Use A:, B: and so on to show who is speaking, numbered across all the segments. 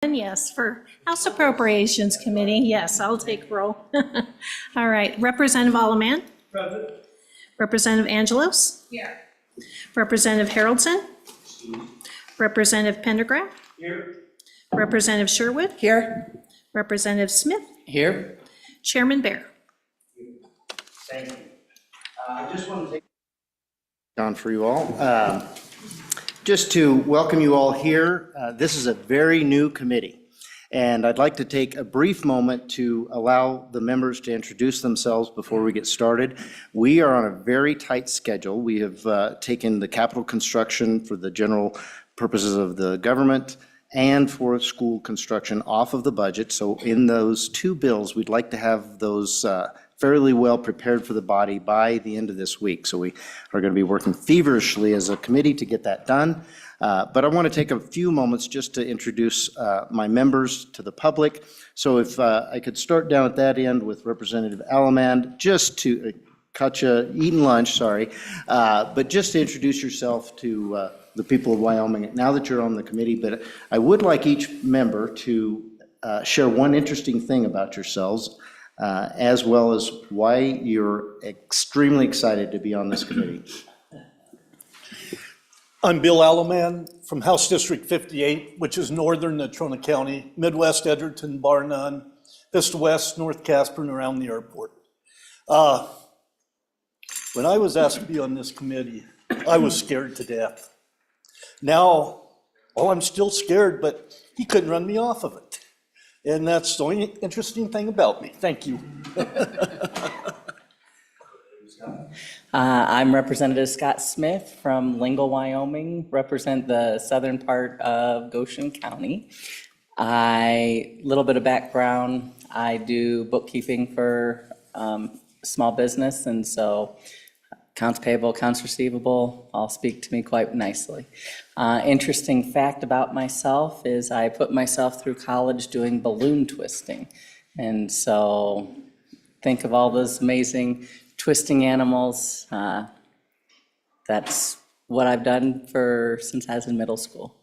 A: And yes, for House Appropriations Committee, yes, I'll take roll. All right, Representative Alaman.
B: Present.
A: Representative Angelos.
C: Here.
A: Representative Haroldson. Representative Pendergraft.
B: Here.
A: Representative Sherwood.
C: Here.
A: Representative Smith.
C: Here.
A: Chairman Bear.
B: Thank you. I just want to take
D: on for you all. Just to welcome you all here. This is a very new committee, and I'd like to take a brief moment to allow the members to introduce themselves before we get started. We are on a very tight schedule. We have taken the capital construction for the general purposes of the government and for school construction off of the budget. So in those two bills, we'd like to have those fairly well prepared for the body by the end of this week. So we are going to be working feverishly as a committee to get that done. But I want to take a few moments just to introduce my members to the public. So if I could start down at that end with Representative Alamand, just to cut you eating lunch, sorry, but just to introduce yourself to the people of Wyoming now that you're on the committee. But I would like each member to share one interesting thing about yourselves, as well as why you're extremely excited to be on this committee.
E: I'm Bill Alaman from House District 58, which is northern Natrona County, Midwest Edgerton, bar none, Vista West, North Casper, and around the airport. When I was asked to be on this committee, I was scared to death. Now, I'm still scared, but he couldn't run me off of it. And that's the only interesting thing about me. Thank you.
C: I'm Representative Scott Smith from Lingle, Wyoming, represent the southern part of Goshen County. Little bit of background, I do bookkeeping for small business, and so accounts payable, accounts receivable, all speak to me quite nicely. Interesting fact about myself is I put myself through college doing balloon twisting. And so think of all those amazing twisting animals. That's what I've done since I was in middle school.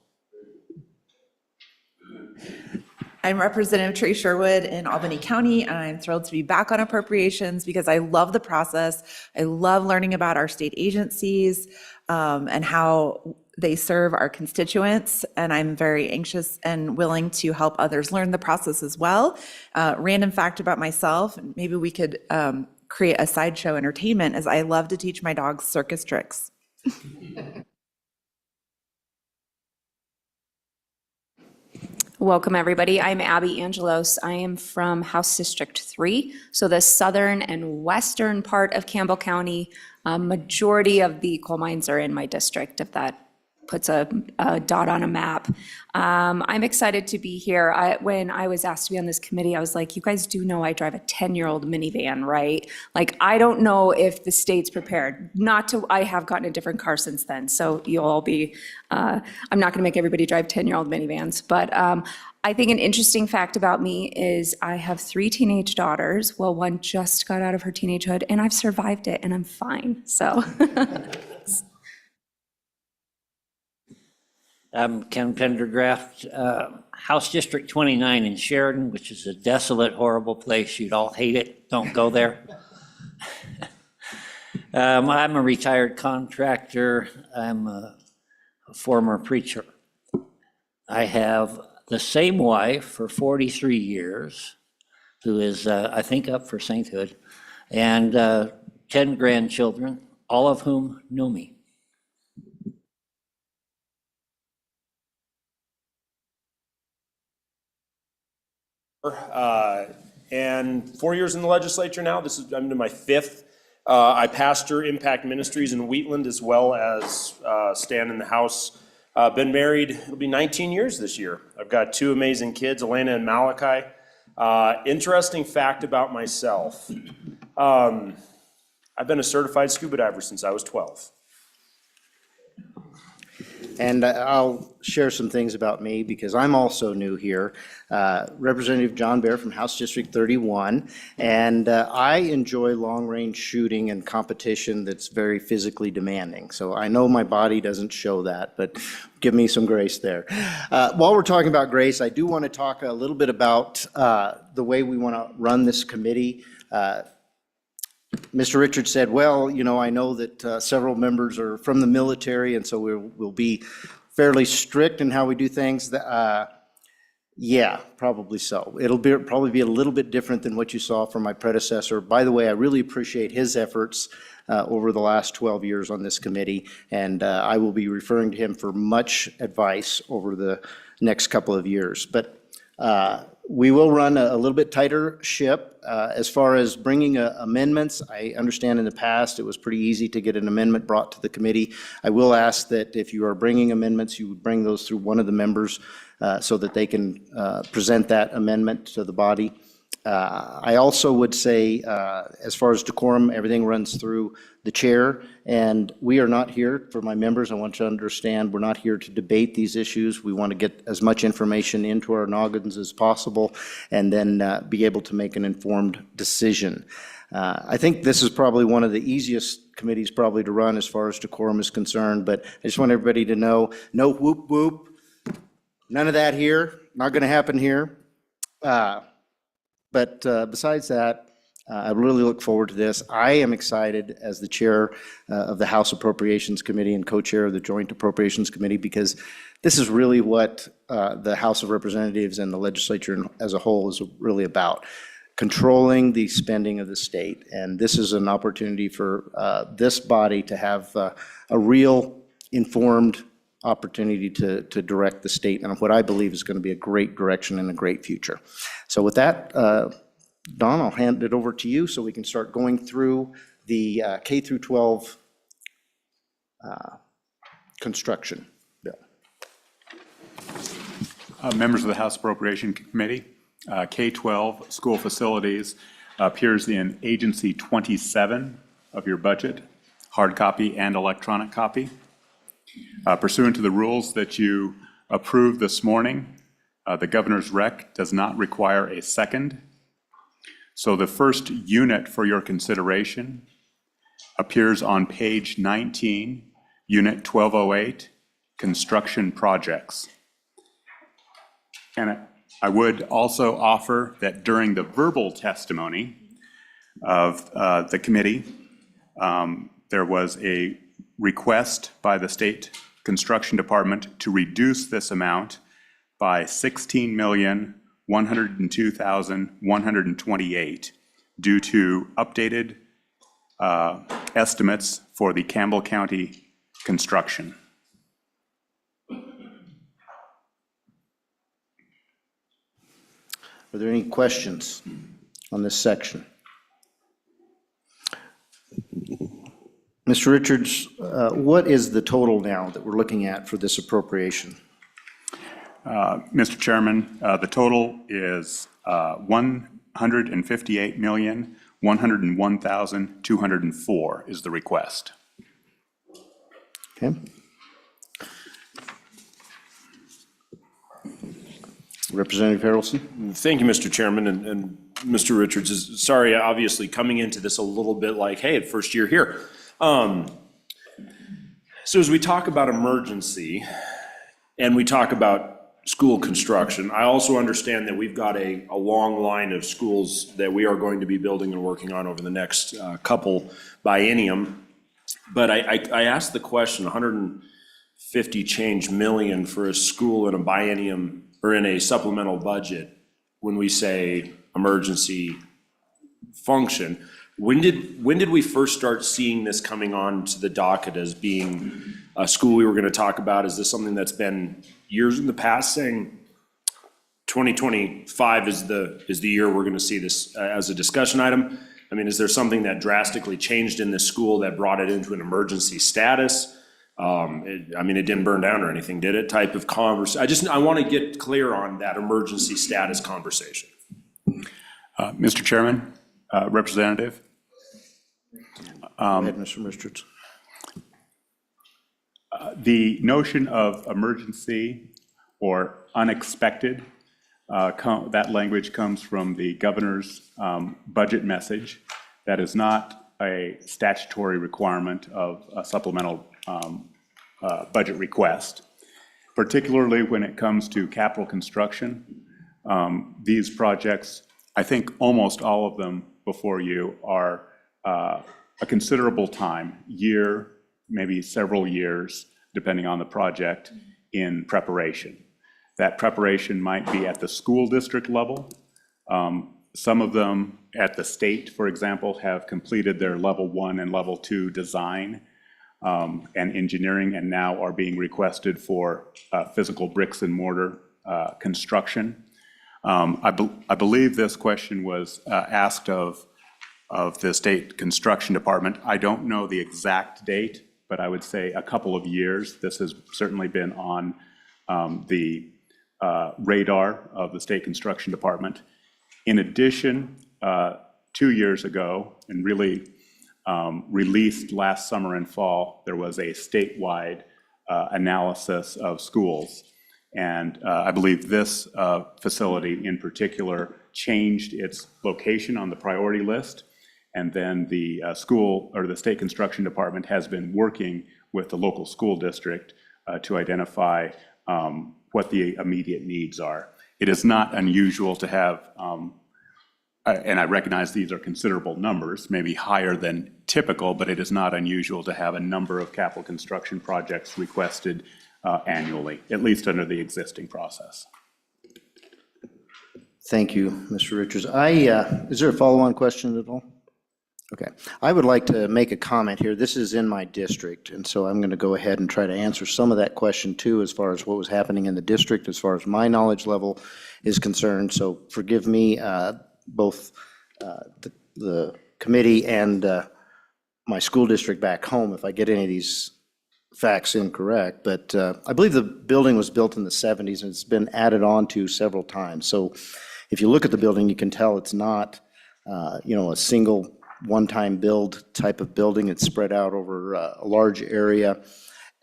F: I'm Representative Trey Sherwood in Albany County. I'm thrilled to be back on appropriations because I love the process. I love learning about our state agencies and how they serve our constituents, and I'm very anxious and willing to help others learn the process as well. Random fact about myself, maybe we could create a sideshow entertainment, is I love to teach my dogs circus tricks.
G: Welcome, everybody. I'm Abby Angelos. I am from House District 3, so the southern and western part of Campbell County. Majority of the coal mines are in my district, if that puts a dot on a map. I'm excited to be here. When I was asked to be on this committee, I was like, you guys do know I drive a 10-year-old minivan, right? Like, I don't know if the state's prepared. I have gotten a different car since then, so you'll all be, I'm not gonna make everybody drive 10-year-old minivans, but I think an interesting fact about me is I have 3 teenage daughters. Well, one just got out of her teenagehood, and I've survived it, and I'm fine, so.
H: I'm Ken Pendergraft, House District 29 in Sheridan, which is a desolate, horrible place. You'd all hate it. Don't go there. I'm a retired contractor. I'm a former preacher. I have the same wife for 43 years, who is, I think, up for sainthood, and 10 grandchildren, all of whom know me.
B: And 4 years in the legislature now. I'm into my 5th. I pastor Impact Ministries in Wheatland, as well as stand in the House. Been married, it'll be 19 years this year. I've got 2 amazing kids, Elena and Malachi. Interesting fact about myself. I've been a certified scuba diver since I was 12.
D: And I'll share some things about me because I'm also new here. Representative John Bear from House District 31. And I enjoy long-range shooting and competition that's very physically demanding. So I know my body doesn't show that, but give me some grace there. While we're talking about grace, I do want to talk a little bit about the way we want to run this committee. Mr. Richards said, well, you know, I know that several members are from the military, and so we'll be fairly strict in how we do things. Yeah, probably so. It'll probably be a little bit different than what you saw from my predecessor. By the way, I really appreciate his efforts over the last 12 years on this committee, and I will be referring to him for much advice over the next couple of years. But we will run a little bit tighter ship. As far as bringing amendments, I understand in the past it was pretty easy to get an amendment brought to the committee. I will ask that if you are bringing amendments, you would bring those through one of the members so that they can present that amendment to the body. I also would say, as far as decorum, everything runs through the chair, and we are not here, for my members, I want you to understand, we're not here to debate these issues. We want to get as much information into our noggins as possible and then be able to make an informed decision. I think this is probably one of the easiest committees probably to run as far as decorum is concerned, but I just want everybody to know, no whoop whoop, none of that here, not going to happen here. But besides that, I really look forward to this. I am excited as the chair of the House Appropriations Committee and co-chair of the Joint Appropriations Committee because this is really what the House of Representatives and the legislature as a whole is really about, controlling the spending of the state. And this is an opportunity for this body to have a real informed opportunity to direct the state in what I believe is going to be a great direction and a great future. So with that, Don, I'll hand it over to you so we can start going through the K through 12 construction bill.
I: Members of the House Appropriation Committee, K-12 school facilities appears in Agency 27 of your budget, hard copy and electronic copy. Pursuant to the rules that you approved this morning, the governor's rec does not require a second. So the first unit for your consideration appears on page 19, Unit 1208, Construction Projects. And I would also offer that during the verbal testimony of the committee, there was a request by the State Construction Department to reduce this amount by $16,102,128 due to updated estimates for the Campbell County construction.
D: Are there any questions on this section? Mr. Richards, what is the total now that we're looking at for this appropriation?
I: Mr. Chairman, the total is $158,101,204 is the request.
D: Okay. Representative Harrelson?
B: Thank you, Mr. Chairman, and Mr. Richards is, sorry, obviously coming into this a little bit like, hey, first year here. So as we talk about emergency and we talk about school construction, I also understand that we've got a long line of schools that we are going to be building and working on over the next couple biennium. But I asked the question, 150 change million for a school in a biennium or in a supplemental budget when we say emergency function. When did we first start seeing this coming on to the docket as being a school we were going to talk about? Is this something that's been years in the past saying 2025 is the year we're going to see this as a discussion item? I mean, is there something that drastically changed in this school that brought it into an emergency status? I mean, it didn't burn down or anything, did it? Type of conversation. I want to get clear on that emergency status conversation.
I: Mr. Chairman, Representative.
D: Go ahead, Mr. Richards.
I: The notion of emergency or unexpected, that language comes from the governor's budget message. That is not a statutory requirement of a supplemental budget request, particularly when it comes to capital construction. These projects, I think almost all of them before you are a considerable time, year, maybe several years, depending on the project, in preparation. That preparation might be at the school district level. Some of them at the state, for example, have completed their level 1 and level 2 design and engineering, and now are being requested for physical bricks and mortar construction. I believe this question was asked of the state construction department. I don't know the exact date, but I would say a couple of years. This has certainly been on the radar of the state construction department. In addition, 2 years ago, and really released last summer and fall, there was a statewide analysis of schools. And I believe this facility in particular changed its location on the priority list. And then the school or the state construction department has been working with the local school district to identify what the immediate needs are. It is not unusual to have, and I recognize these are considerable numbers, maybe higher than typical, but it is not unusual to have a number of capital construction projects requested annually, at least under the existing process.
D: Thank you, Mr. Richards. Is there a follow-on question at all? Okay. I would like to make a comment here. This is in my district, and so I'm going to go ahead and try to answer some of that question too, as far as what was happening in the district, as far as my knowledge level is concerned. So forgive me, both the committee and my school district back home if I get any of these facts incorrect, but I believe the building was built in the 70s and it's been added on to several times. So if you look at the building, you can tell it's not, a single one-time build type of building. It's spread out over a large area.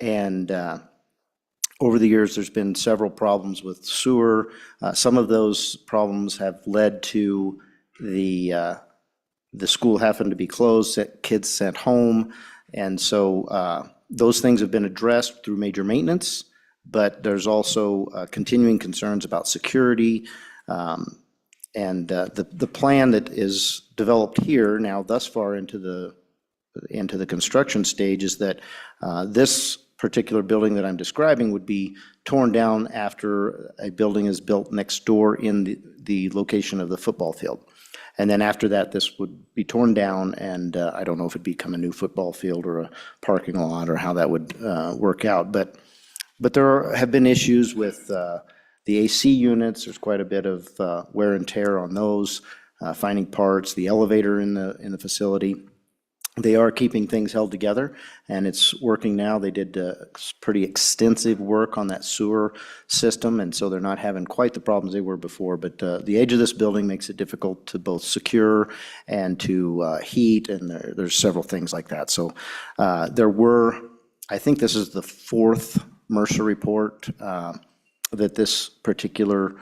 D: And over the years, there's been several problems with sewer. Some of those problems have led to the school having to be closed, kids sent home. And so those things have been addressed through major maintenance, but there's also continuing concerns about security. And the plan that is developed here now thus far into the construction stage is that this particular building that I'm describing would be torn down after a building is built next door in the location of the football field. And then after that, this would be torn down, and I don't know if it'd become a new football field or a parking lot or how that would work out. But there have been issues with the AC units. There's quite a bit of wear and tear on those, finding parts, the elevator in the facility. They are keeping things held together, and it's working now. They did pretty extensive work on that sewer system, and so they're not having quite the problems they were before. But the age of this building makes it difficult to both secure and to heat, and there's several things like that. So I think this is the fourth Mercer report that this particular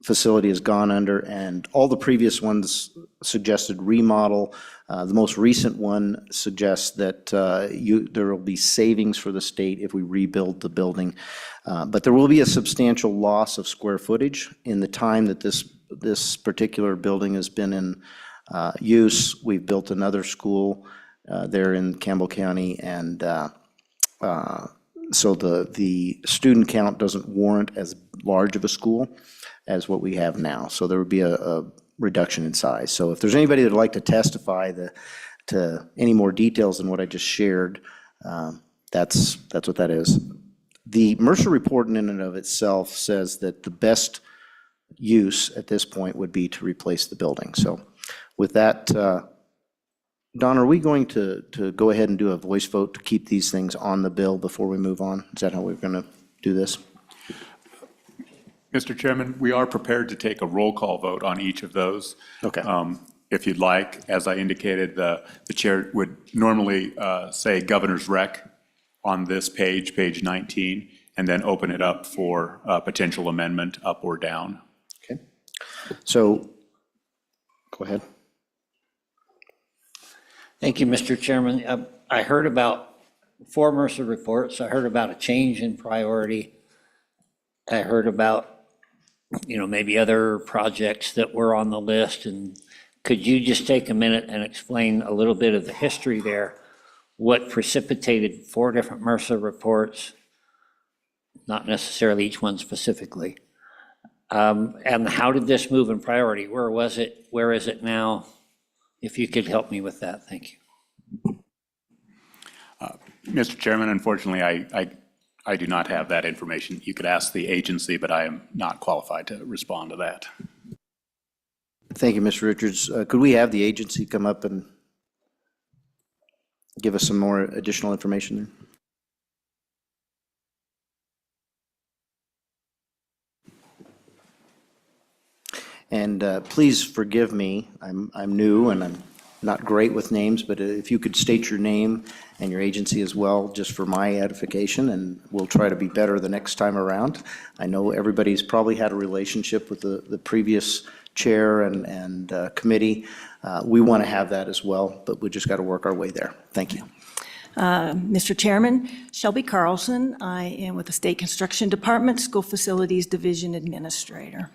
D: facility has gone under, and all the previous ones suggested remodel. The most recent one suggests that there will be savings for the state if we rebuild the building. But there will be a substantial loss of square footage in the time that this particular building has been in use. We've built another school there in Campbell County, and so the student count doesn't warrant as large of a school as what we have now. So there would be a reduction in size. So if there's anybody that would like to testify to any more details than what I just shared, that's what that is. The Mercer report in and of itself says that the best use at this point would be to replace the building. So with that, Don, are we going to go ahead and do a voice vote to keep these things on the bill before we move on? Is that how we're going to do this?
I: Mr. Chairman, we are prepared to take a roll call vote on each of those.
D: Okay.
I: If you'd like, as I indicated, the chair would normally say governor's rec on this page, page 19, and then open it up for potential amendment up or down.
D: Okay. So, go ahead.
H: Thank you, Mr. Chairman. I heard about 4 Mercer reports. I heard about a change in priority. I heard about, maybe other projects that were on the list. And could you just take a minute and explain a little bit of the history there? What precipitated 4 different Mercer reports, not necessarily each one specifically. And how did this move in priority? Where was it? Where is it now? If you could help me with that, thank you.
I: Mr. Chairman, unfortunately, I do not have that information. You could ask the agency, but I am not qualified to respond to that.
D: Thank you, Mr. Richards. Could we have the agency come up and give us some more additional information there? And please forgive me, I'm new and I'm not great with names, but if you could state your name and your agency as well, just for my edification, and we'll try to be better the next time around. I know everybody's probably had a relationship with the previous chair and committee. We want to have that as well, but we just got to work our way there. Thank you.
J: Mr. Chairman, Shelby Carlson. I am with the State Construction Department, School Facilities Division Administrator.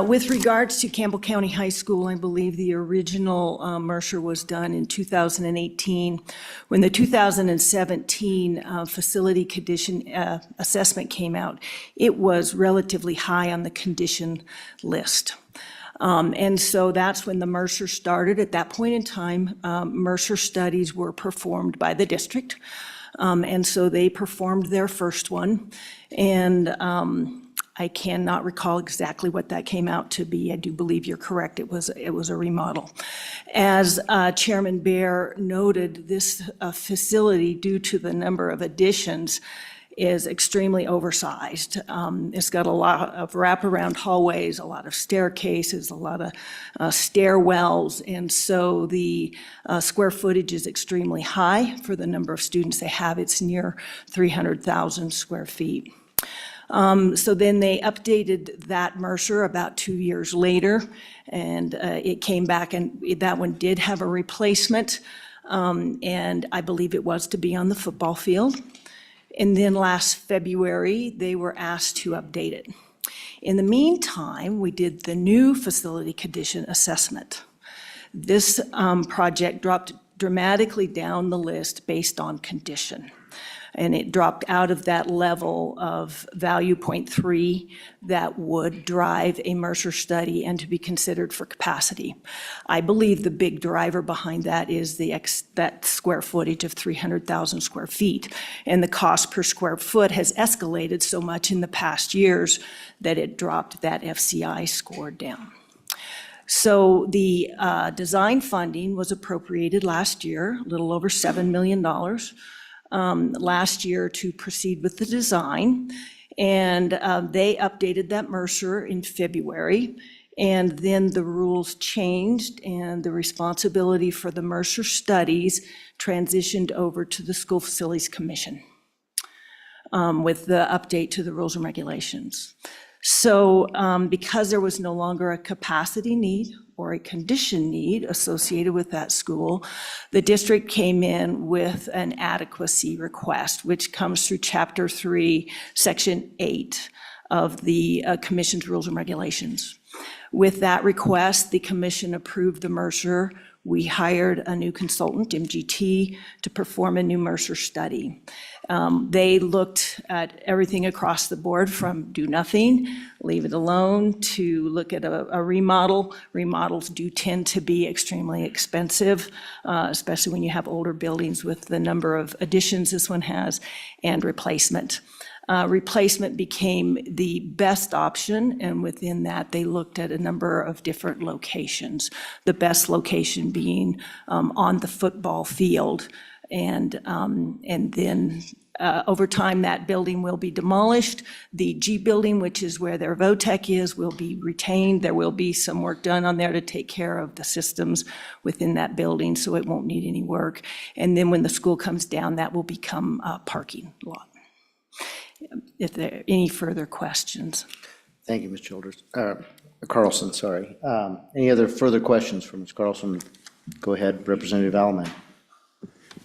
J: With regards to Campbell County High School, I believe the original Mercer was done in 2018. When the 2017 facility condition assessment came out, it was relatively high on the condition list. And so that's when the Mercer started. At that point in time, Mercer studies were performed by the district. And so they performed their first one. And I cannot recall exactly what that came out to be. I do believe you're correct. It was a remodel. As Chairman Bear noted, this facility, due to the number of additions, is extremely oversized. It's got a lot of wraparound hallways, a lot of staircases, a lot of stairwells, and so the square footage is extremely high for the number of students they have. It's near 300,000 square feet. So then they updated that Mercer about 2 years later, and it came back, and that one did have a replacement, and I believe it was to be on the football field. And then last February, they were asked to update it. In the meantime, we did the new facility condition assessment. This project dropped dramatically down the list based on condition. And it dropped out of that level of value 0.3 that would drive a Mercer study and to be considered for capacity. I believe the big driver behind that is that square footage of 300,000 square feet. And the cost per square foot has escalated so much in the past years that it dropped that FCI score down. So the design funding was appropriated last year, a little over $7 million. Last year to proceed with the design, and they updated that Mercer in February, and then the rules changed and the responsibility for the Mercer studies transitioned over to the School Facilities Commission with the update to the rules and regulations. So because there was no longer a capacity need or a condition need associated with that school, the district came in with an adequacy request, which comes through Chapter 3, Section 8 of the Commission's Rules and Regulations. With that request, the Commission approved the Mercer. We hired a new consultant, MGT, to perform a new Mercer study. They looked at everything across the board, from do nothing, leave it alone, to look at a remodel. Remodels do tend to be extremely expensive, especially when you have older buildings with the number of additions this one has, and replacement. Replacement became the best option, and within that, they looked at a number of different locations. The best location being on the football field, and then over time, that building will be demolished. The G building, which is where their VOTEC is, will be retained. There will be some work done on there to take care of the systems within that building, so it won't need any work. And then when the school comes down, that will become a parking lot. If there are any further questions.
D: Thank you, Ms. Childers. Carlson, sorry. Any other further questions for Ms. Carlson? Go ahead, Representative Alman.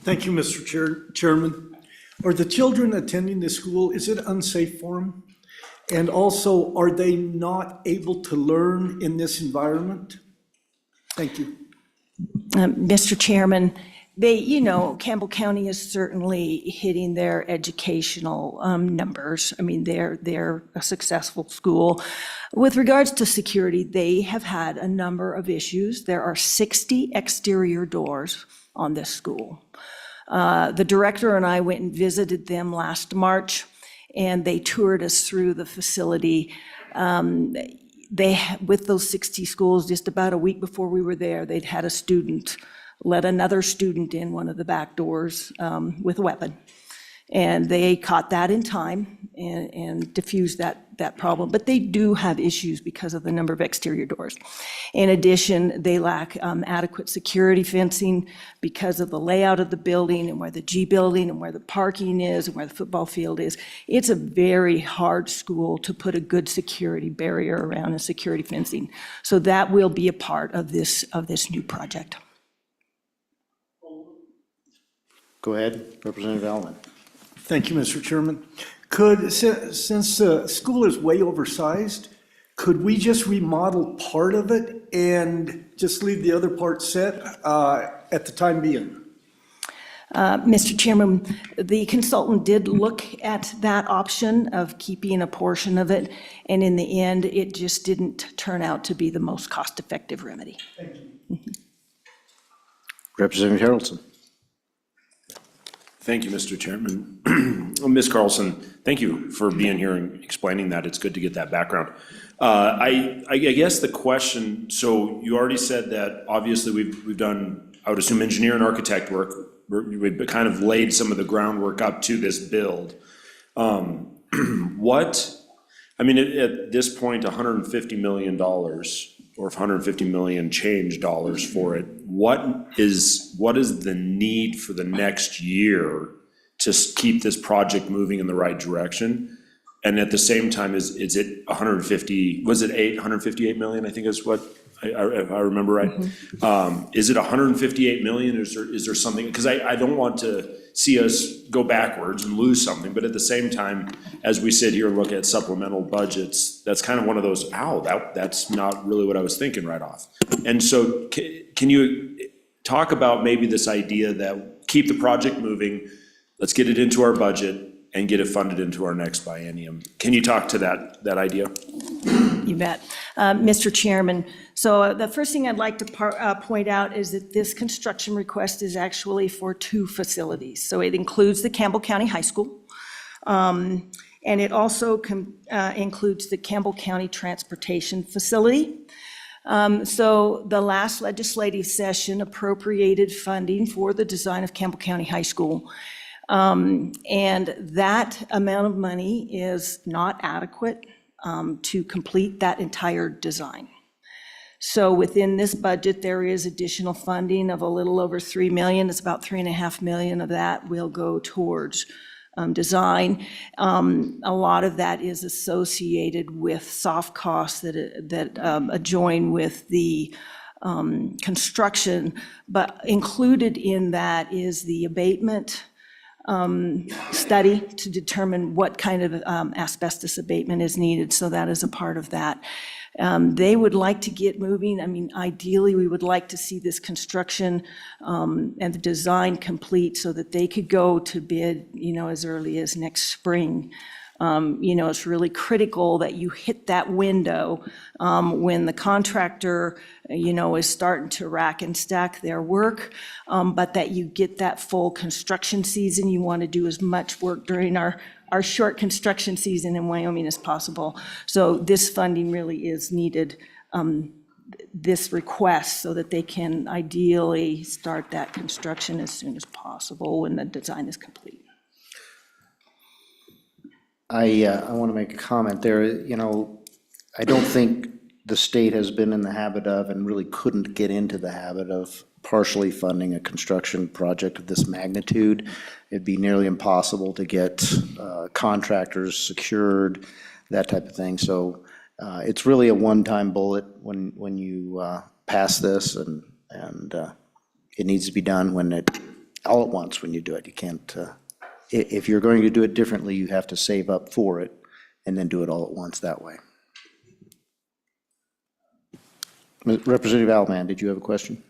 E: Thank you, Mr. Chairman. Are the children attending the school, is it unsafe for them? And also, are they not able to learn in this environment? Thank you.
J: Mr. Chairman, Campbell County is certainly hitting their educational numbers. I mean, they're a successful school. With regards to security, they have had a number of issues. There are 60 exterior doors on this school. The director and I went and visited them last March, and they toured us through the facility. With those 60 schools, just about a week before we were there, they'd had a student let another student in one of the back doors with a weapon. And they caught that in time and diffused that problem. But they do have issues because of the number of exterior doors. In addition, they lack adequate security fencing because of the layout of the building and where the G building and where the parking is and where the football field is. It's a very hard school to put a good security barrier around and security fencing. So that will be a part of this new project.
D: Go ahead, Representative Alman.
E: Thank you, Mr. Chairman. Since the school is way oversized, could we just remodel part of it and just leave the other part set at the time being?
J: Mr. Chairman, the consultant did look at that option of keeping a portion of it, and in the end, it just didn't turn out to be the most cost-effective remedy.
E: Thank you.
D: Representative Harrelson.
B: Thank you, Mr. Chairman. Ms. Carlson, thank you for being here and explaining that. It's good to get that background. I guess the question, so you already said that obviously we've done, I would assume, engineer and architect work. We've kind of laid some of the groundwork up to this build. At this point, $150 million or $150 million change dollars for it, what is the need for the next year to keep this project moving in the right direction? And at the same time, is it 150, was it 158 million, I think is what, if I remember right? Is it 158 million, or is there something, because I don't want to see us go backwards and lose something, but at the same time, as we sit here and look at supplemental budgets, that's kind of one of those, that's not really what I was thinking right off. And so can you talk about maybe this idea that keep the project moving, let's get it into our budget and get it funded into our next biennium? Can you talk to that idea?
J: You bet. Mr. Chairman, so the first thing I'd like to point out is that this construction request is actually for 2 facilities. So it includes the Campbell County High School, and it also includes the Campbell County Transportation Facility. So the last legislative session appropriated funding for the design of Campbell County High School. And that amount of money is not adequate to complete that entire design. So within this budget, there is additional funding of a little over $3 million. It's about $3.5 million of that will go towards design. A lot of that is associated with soft costs that adjoin with the construction, but included in that is the abatement study to determine what kind of asbestos abatement is needed, so that is a part of that. They would like to get moving. I mean, ideally, we would like to see this construction and the design complete so that they could go to bid, as early as next spring. It's really critical that you hit that window when the contractor, is starting to rack and stack their work, but that you get that full construction season. You want to do as much work during our short construction season in Wyoming as possible. So this funding really is needed, this request, so that they can ideally start that construction as soon as possible when the design is complete.
D: I want to make a comment there. You know, I don't think the state has been in the habit of, and really couldn't get into the habit of, partially funding a construction project of this magnitude. It'd be nearly impossible to get contractors secured, that type of thing. So it's really a one-time bullet when you pass this, and it needs to be done all at once when you do it. You can't, if you're going to do it differently, you have to save up for it and then do it all at once that way. Representative Alman, did you have a question?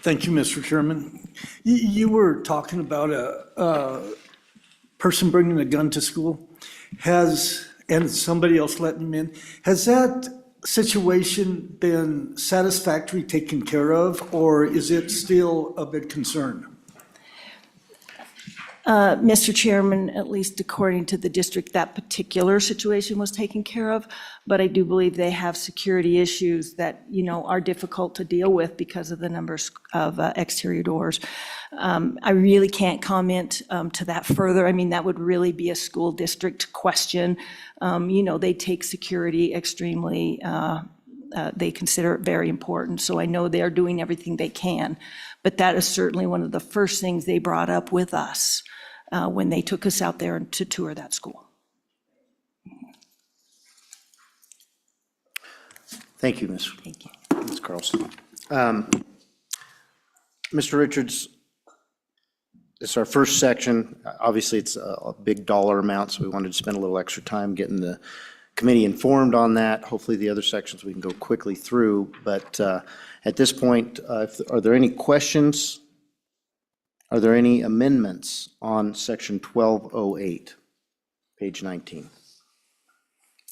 E: Thank you, Mr. Chairman. You were talking about a person bringing a gun to school, and somebody else letting them in. Has that situation been satisfactorily taken care of, or is it still a big concern?
J: Mr. Chairman, at least according to the district, that particular situation was taken care of, but I do believe they have security issues that, you know, are difficult to deal with because of the numbers of exterior doors. I really can't comment to that further. I mean, that would really be a school district question. You know, they take security extremely, they consider it very important, so I know they're doing everything they can. But that is certainly one of the first things they brought up with us when they took us out there to tour that school.
D: Thank you, Ms.
J: Thank you.
D: Ms. Carlson. Mr. Richards, this is our first section. Obviously, it's a big dollar amount, so we wanted to spend a little extra time getting the committee informed on that. Hopefully, the other sections we can go quickly through. But at this point, are there any questions? Are there any amendments on section 1208, page 19?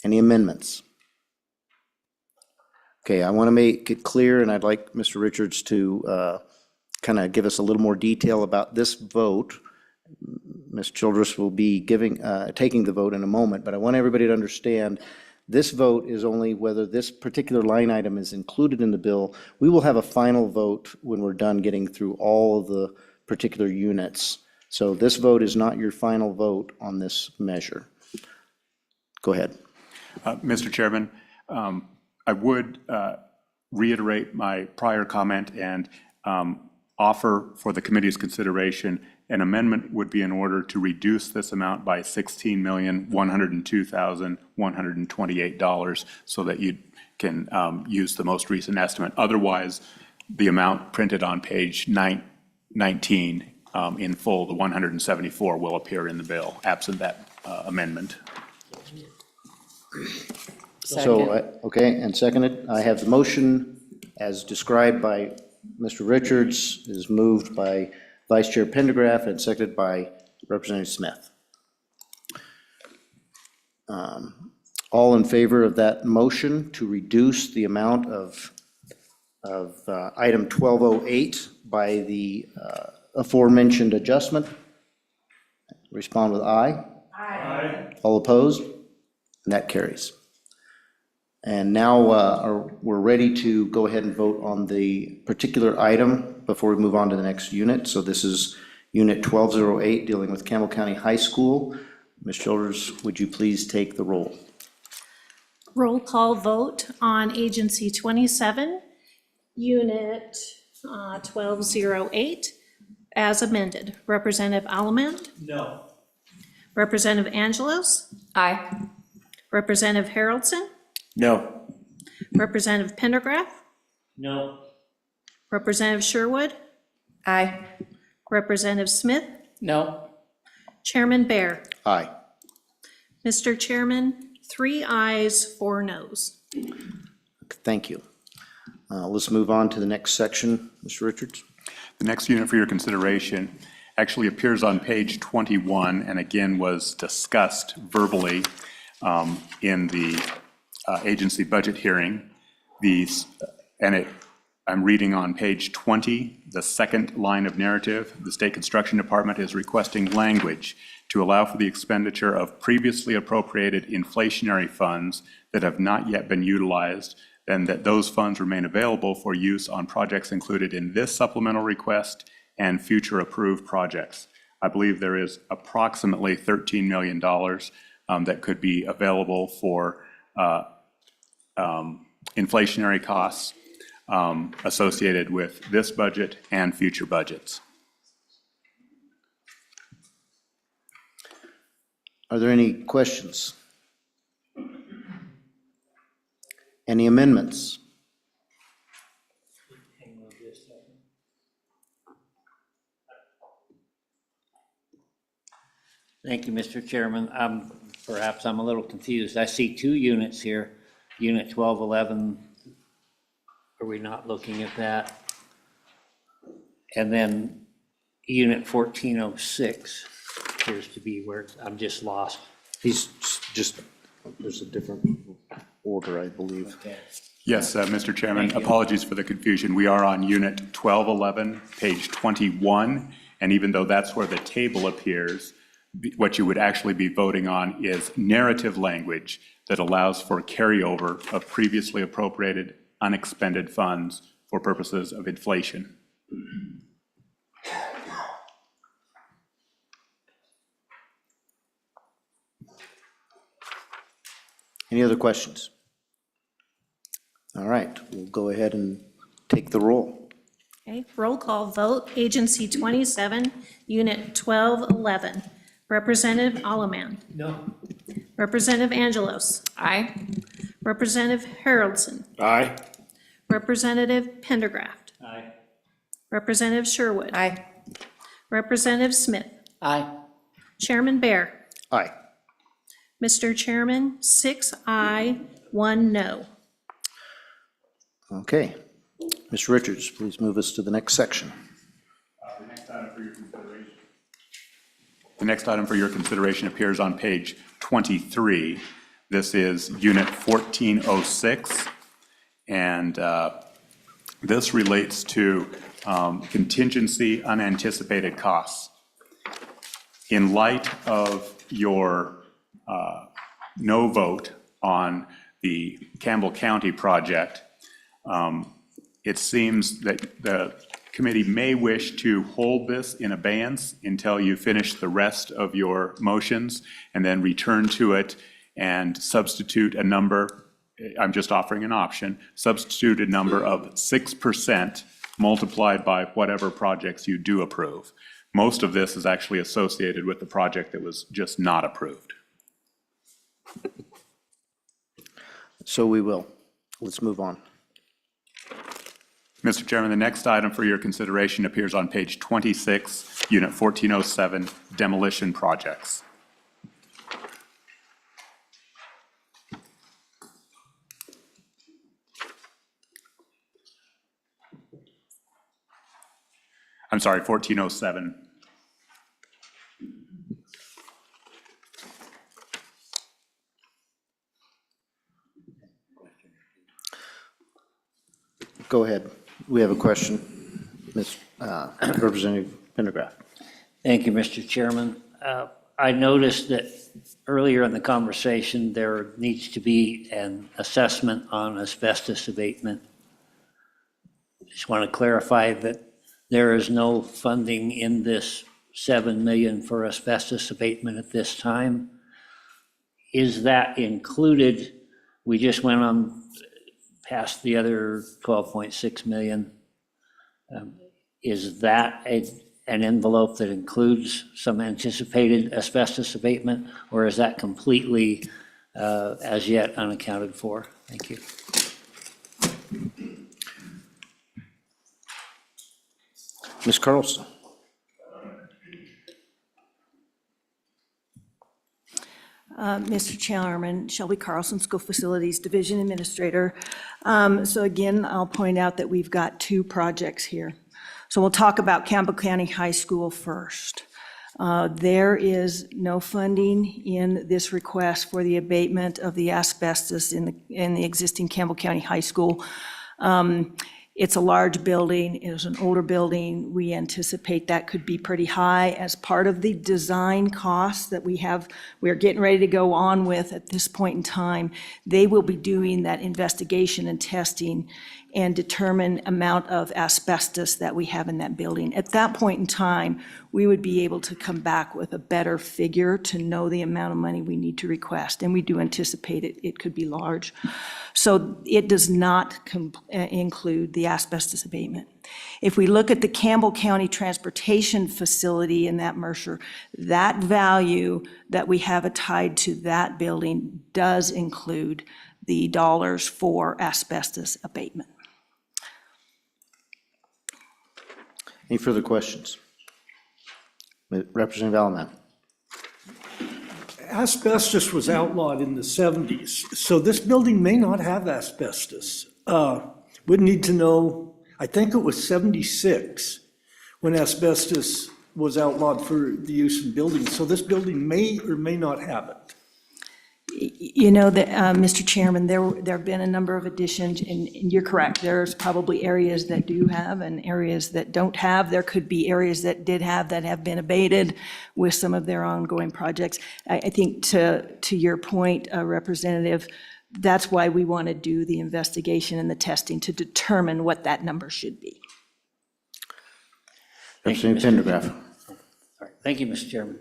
D: Any amendments? Okay, I want to make it clear, and I'd like Mr. Richards to kind of give us a little more detail about this vote. Ms. Childress will be taking the vote in a moment, but I want everybody to understand this vote is only whether this particular line item is included in the bill. We will have a final vote when we're done getting through all of the particular units. So this vote is not your final vote on this measure. Go ahead.
I: Mr. Chairman, I would reiterate my prior comment and offer for the committee's consideration an amendment would be in order to reduce this amount by $16,102,128 so that you can use the most recent estimate. Otherwise, the amount printed on page 19 in full, the 174, will appear in the bill, absent that amendment.
D: So, okay, and seconded. I have the motion as described by Mr. Richards, is moved by Vice Chair Pendergraph and seconded by Representative Smith. All in favor of that motion to reduce the amount of item 1208 by the aforementioned adjustment? Respond with aye. Aye. All opposed? And that carries. And now we're ready to go ahead and vote on the particular item before we move on to the next unit. So this is Unit 1208, dealing with Campbell County High School. Ms. Childers, would you please take the roll?
A: Roll call vote on Agency 27, Unit 1208, as amended. Representative Allemand?
E: No.
A: Representative Angelos?
G: Aye.
A: Representative Haroldson?
B: No.
A: Representative Pendergraph?
E: No.
A: Representative Sherwood?
F: Aye.
A: Representative Smith?
C: No.
A: Chairman Bear?
D: Aye.
A: Mr. Chairman, 3 ayes, 4 noes.
D: Thank you. Let's move on to the next section, Mr. Richards.
I: The next unit for your consideration actually appears on page 21 and again was discussed verbally in the agency budget hearing. I'm reading on page 20, the second line of narrative. The State Construction Department is requesting language to allow for the expenditure of previously appropriated inflationary funds that have not yet been utilized, and that those funds remain available for use on projects included in this supplemental request and future approved projects. I believe there is approximately $13 million that could be available for inflationary costs associated with this budget and future budgets.
D: Are there any questions? Any amendments?
H: Thank you, Mr. Chairman. Perhaps I'm a little confused. I see two units here. Unit 1211, are we not looking at that? And then Unit 1406 appears to be where, I'm just lost.
D: He's just, there's a different order, I believe.
H: Okay.
I: Yes, Mr. Chairman, apologies for the confusion. We are on Unit 1211, page 21, and even though that's where the table appears, what you would actually be voting on is narrative language that allows for carryover of previously appropriated unexpended funds for purposes of inflation.
D: Any other questions? All right, we'll go ahead and take the roll.
A: Okay, roll call vote, Agency 27, Unit 1211. Representative Alleman.
H: No.
A: Representative Angelos.
G: Aye.
A: Representative Haroldson.
B: Aye.
A: Representative Pendergraft.
H: Aye.
A: Representative Sherwood.
F: Aye.
A: Representative Smith.
C: Aye.
A: Chairman Bear.
D: Aye.
A: Mr. Chairman, 6 aye, 1 no.
D: Okay. Ms. Richards, please move us to the next section.
I: The next item for your consideration appears on page 23. This is Unit 1406, and this relates to contingency unanticipated costs. In light of your no vote on the Campbell County project, it seems that the committee may wish to hold this in abeyance until you finish the rest of your motions and then return to it and substitute a number, I'm just offering an option, substitute a number of 6% multiplied by whatever projects you do approve. Most of this is actually associated with the project that was just not approved.
D: So we will. Let's move on.
I: Mr. Chairman, the next item for your consideration appears on page 26, Unit 1407, Demolition Projects. I'm sorry, 1407.
D: Go ahead. We have a question. Ms. Representative Pendergraft.
H: Thank you, Mr. Chairman. I noticed that earlier in the conversation, there needs to be an assessment on asbestos abatement. Just want to clarify that there is no funding in this $7 million for asbestos abatement at this time. Is that included? We just went on past the other 12.6 million. Is that an envelope that includes some anticipated asbestos abatement, or is that completely as yet unaccounted for? Thank you.
D: Ms. Carlson.
J: Mr. Chairman, Shelby Carlson, School Facilities Division Administrator. So again, I'll point out that we've got two projects here. So we'll talk about Campbell County High School first. There is no funding in this request for the abatement of the asbestos in the existing Campbell County High School. It's a large building, it is an older building. We anticipate that could be pretty high as part of the design costs that we're getting ready to go on with at this point in time. They will be doing that investigation and testing and determine amount of asbestos that we have in that building. At that point in time, we would be able to come back with a better figure to know the amount of money we need to request, and we do anticipate it could be large. So it does not include the asbestos abatement. If we look at the Campbell County Transportation Facility in that Mercer, that value that we have tied to that building does include the dollars for asbestos abatement.
D: Any further questions? Representative Allen.
K: Asbestos was outlawed in the 70s, so this building may not have asbestos. Would need to know, I think it was 76 when asbestos was outlawed for the use in buildings, so this building may or may not have it.
J: You know, Mr. Chairman, there have been a number of additions, and you're correct. There's probably areas that do have and areas that don't have. There could be areas that did have that have been abated with some of their ongoing projects. I think to your point, Representative, that's why we want to do the investigation and the testing to determine what that number should be.
D: Representative Pendergraph.
H: Thank you, Mr. Chairman.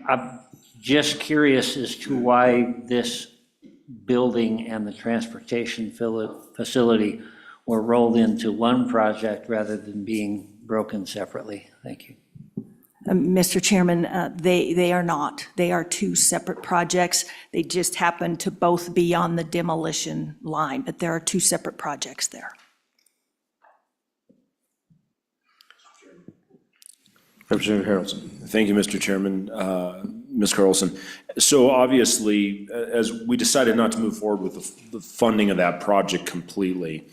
H: I'm just curious as to why this building and the transportation facility were rolled into one project rather than being broken separately. Thank you.
J: Mr. Chairman, they are not. They are two separate projects. They just happen to both be on the demolition line, but there are two separate projects there.
D: Representative Harrelson.
B: Thank you, Mr. Chairman. Ms. Carlson. So obviously, as we decided not to move forward with the funding of that project completely,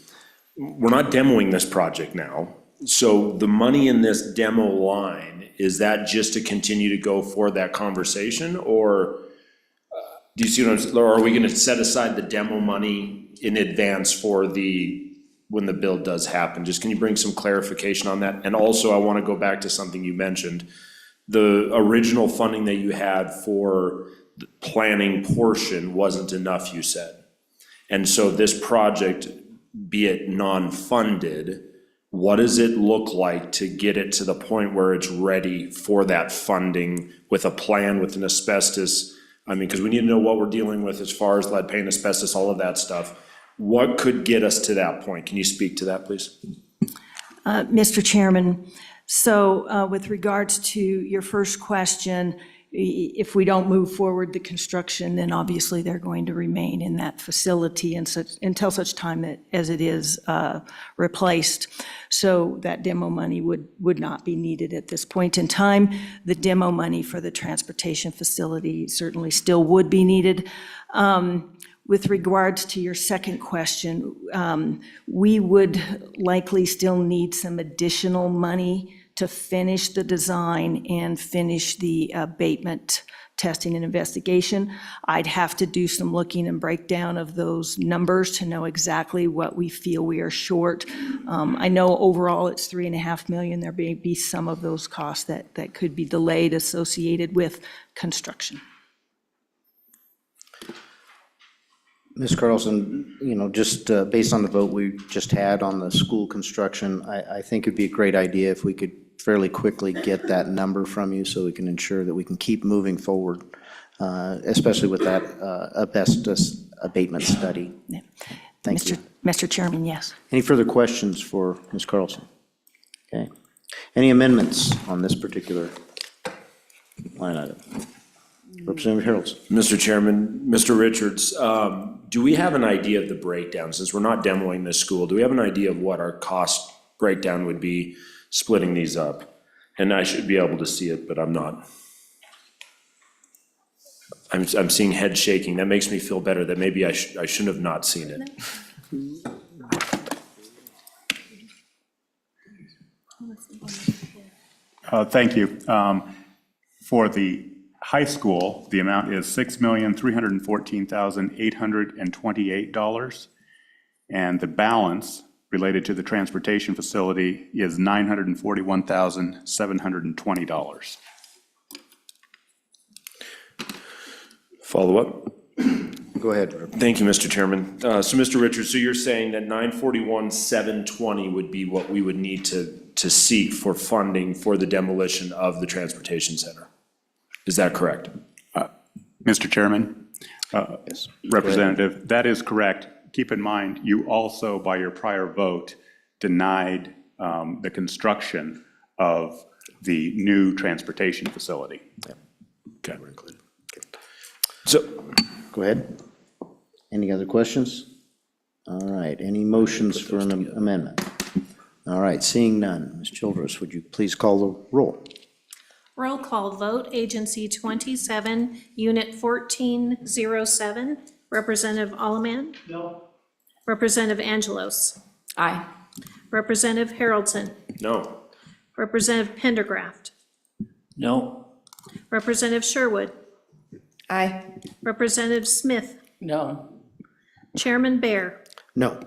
B: we're not demoing this project now. So the money in this demo line, is that just to continue to go for that conversation? Or do you see what I'm saying? Or are we going to set aside the demo money in advance for when the build does happen? Just can you bring some clarification on that? And also, I want to go back to something you mentioned. The original funding that you had for the planning portion wasn't enough, you said. And so this project, be it non-funded, what does it look like to get it to the point where it's ready for that funding with a plan, with an asbestos? I mean, because we need to know what we're dealing with as far as lead paint, asbestos, all of that stuff. What could get us to that point? Can you speak to that, please?
J: Mr. Chairman, so with regards to your first question, if we don't move forward the construction, then obviously they're going to remain in that facility until such time as it is replaced. So that demo money would not be needed at this point in time. The demo money for the transportation facility certainly still would be needed. With regards to your second question, we would likely still need some additional money to finish the design and finish the abatement testing and investigation. I'd have to do some looking and breakdown of those numbers to know exactly what we feel we are short. I know overall it's $3.5 million. There may be some of those costs that could be delayed associated with construction.
D: Ms. Carlson, you know, just based on the vote we just had on the school construction, I think it'd be a great idea if we could fairly quickly get that number from you so we can ensure that we can keep moving forward, especially with that asbestos abatement study.
J: Yeah.
D: Thank you.
J: Mr. Chairman, yes.
D: Any further questions for Ms. Carlson? Okay. Any amendments on this particular line item? Representative Harrelson.
B: Mr. Chairman, Mr. Richards, do we have an idea of the breakdown? Since we're not demoing this school, do we have an idea of what our cost breakdown would be splitting these up? And I should be able to see it, but I'm not. I'm seeing head shaking. That makes me feel better that maybe I shouldn't have not seen it.
I: Thank you. For the high school, the amount is $6,314,828, and the balance related to the transportation facility is $941,720.
B: Follow up?
D: Go ahead.
B: Thank you, Mr. Chairman. So, Mr. Richards, so you're saying that 941,720 would be what we would need to seek for funding for the demolition of the transportation center? Is that correct?
I: Mr. Chairman,
D: Yes.
I: Representative, that is correct. Keep in mind, you also, by your prior vote, denied the construction of the new transportation facility.
B: Okay. So,
D: Go ahead. Any other questions? All right, any motions for an amendment? All right, seeing none, Ms. Childress, would you please call the roll?
A: Roll call vote, Agency 27, Unit 1407, Representative Alleman? No. Representative Angelos?
G: Aye.
A: Representative Haroldson?
B: no.
A: Representative Pendergraft?
H: No.
A: Representative Sherwood?
F: Aye.
A: Representative Smith?
C: No.
A: Chairman Bear?
D: No.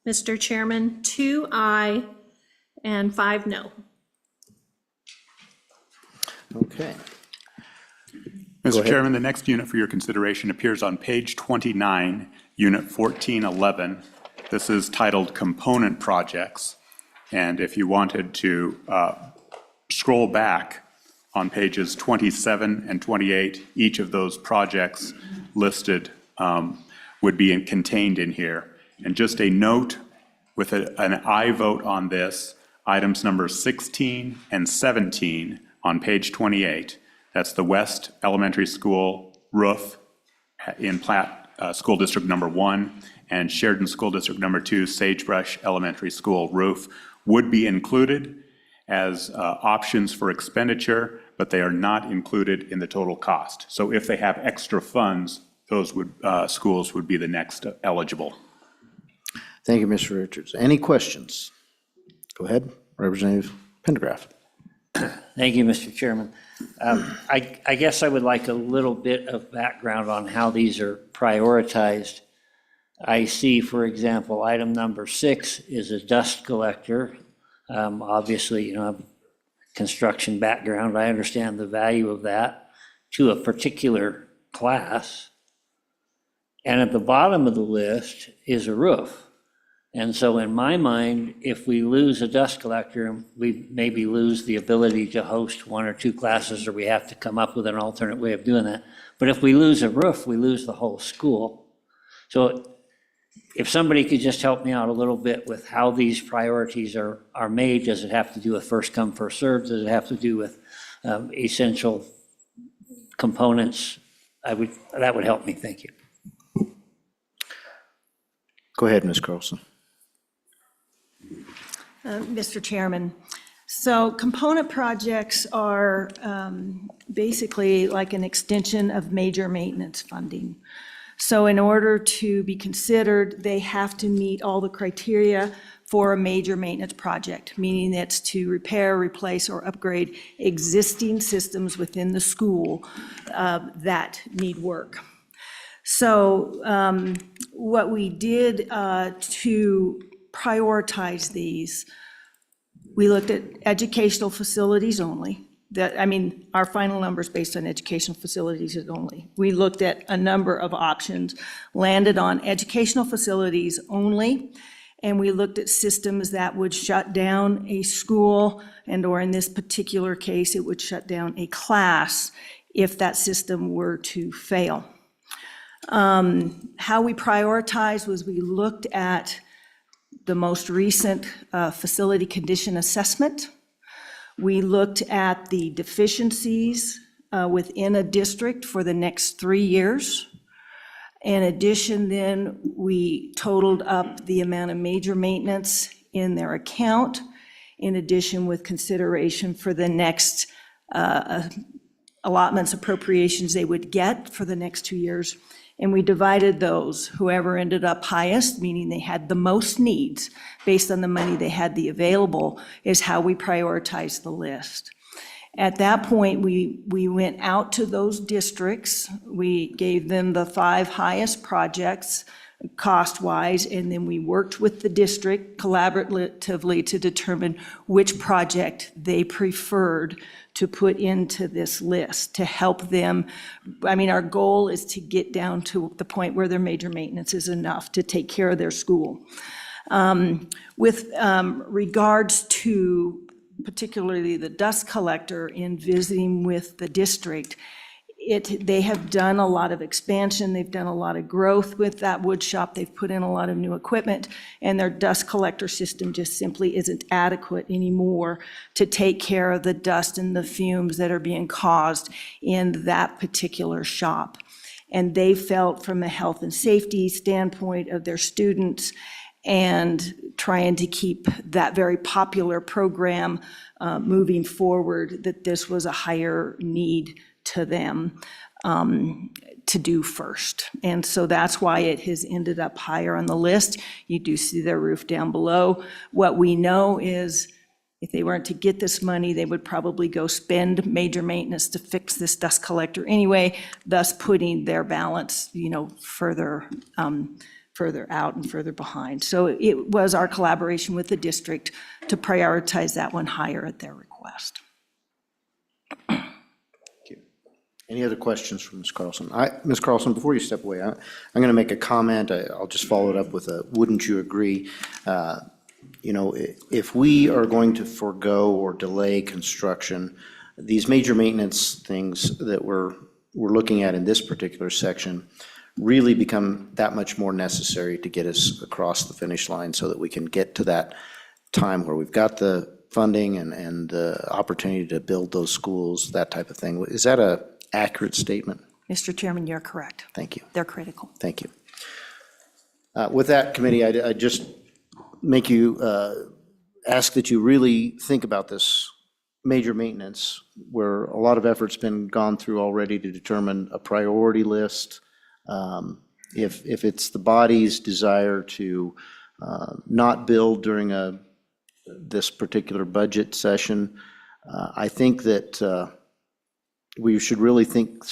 A: Mr. Chairman, 2 aye and 5 no.
D: Okay.
I: Mr. Chairman, the next unit for your consideration appears on page 29, Unit 1411. This is titled Component Projects. And if you wanted to scroll back on pages 27 and 28, each of those projects listed would be contained in here. And just a note, with an aye vote on this, items number 16 and 17 on page 28, that's the West Elementary School roof in Platte School District Number 1 and Sheridan School District Number 2 Sagebrush Elementary School roof, would be included as options for expenditure, but they are not included in the total cost. So if they have extra funds, those schools would be the next eligible.
D: Thank you, Mr. Richards. Any questions? Go ahead, Representative Pendergraft.
H: Thank you, Mr. Chairman. I guess I would like a little bit of background on how these are prioritized. I see, for example, item number 6 is a dust collector. Obviously, you know, I have a construction background. I understand the value of that to a particular class. And at the bottom of the list is a roof. And so in my mind, if we lose a dust collector, we maybe lose the ability to host 1 or 2 classes, or we have to come up with an alternate way of doing that. But if we lose a roof, we lose the whole school. So if somebody could just help me out a little bit with how these priorities are made, does it have to do with first come, first served? Does it have to do with essential components? That would help me, thank you.
D: Go ahead, Ms. Carlson.
J: Mr. Chairman, so component projects are basically like an extension of major maintenance funding. So in order to be considered, they have to meet all the criteria for a major maintenance project, meaning it's to repair, replace, or upgrade existing systems within the school that need work. So what we did to prioritize these, we looked at educational facilities only. Our final number is based on educational facilities only. We looked at a number of options, landed on educational facilities only, and we looked at systems that would shut down a school, and/or in this particular case, it would shut down a class if that system were to fail. How we prioritized was we looked at the most recent facility condition assessment. We looked at the deficiencies within a district for the next 3 years. In addition, then, we totaled up the amount of major maintenance in their account, in addition with consideration for the next allotments, appropriations they would get for the next 2 years. And we divided those, whoever ended up highest, meaning they had the most needs, based on the money they had the available, is how we prioritized the list. At that point, we went out to those districts. We gave them the 5 highest projects cost-wise, and then we worked with the district collaboratively to determine which project they preferred to put into this list to help them. I mean, our goal is to get down to the point where their major maintenance is enough to take care of their school. With regards to particularly the dust collector, in visiting with the district, they have done a lot of expansion, they've done a lot of growth with that wood shop, they've put in a lot of new equipment, and their dust collector system just simply isn't adequate anymore to take care of the dust and the fumes that are being caused in that particular shop. And they felt, from a health and safety standpoint of their students and trying to keep that very popular program moving forward, that this was a higher need to them to do first. And so that's why it has ended up higher on the list. You do see their roof down below. What we know is if they weren't to get this money, they would probably go spend major maintenance to fix this dust collector anyway, thus putting their balance, further out and further behind. So it was our collaboration with the district to prioritize that one higher at their request.
D: Any other questions from Ms. Carlson? Ms. Carlson, before you step away, I'm going to make a comment. I'll just follow it up with a, wouldn't you agree? If we are going to forego or delay construction, these major maintenance things that we're looking at in this particular section really become that much more necessary to get us across the finish line so that we can get to that time where we've got the funding and the opportunity to build those schools, that type of thing. Is that a accurate statement?
J: Mr. Chairman, you're correct.
D: Thank you.
J: They're critical.
D: Thank you. With that, committee, I just make you ask that you really think about this major maintenance, where a lot of effort's been gone through already to determine a priority list. If it's the body's desire to not build during this particular budget session, I think that we should really think,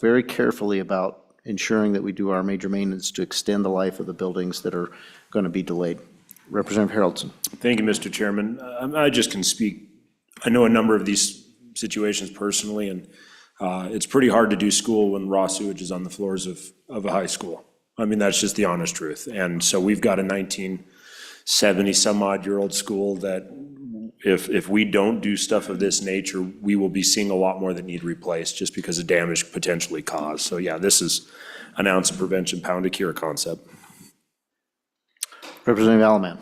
D: very carefully about ensuring that we do our major maintenance to extend the life of the buildings that are going to be delayed. Representative Haroldson.
B: Thank you, Mr. Chairman. I just can speak, I know a number of these situations personally, and it's pretty hard to do school when raw sewage is on the floors of a high school. I mean, that's just the honest truth. And so we've got a 1970-some-odd-year-old school that if we don't do stuff of this nature, we will be seeing a lot more that need replaced just because of damage potentially caused. So yeah, this is an ounce of prevention, pound of cure concept.
D: Representative Alaman.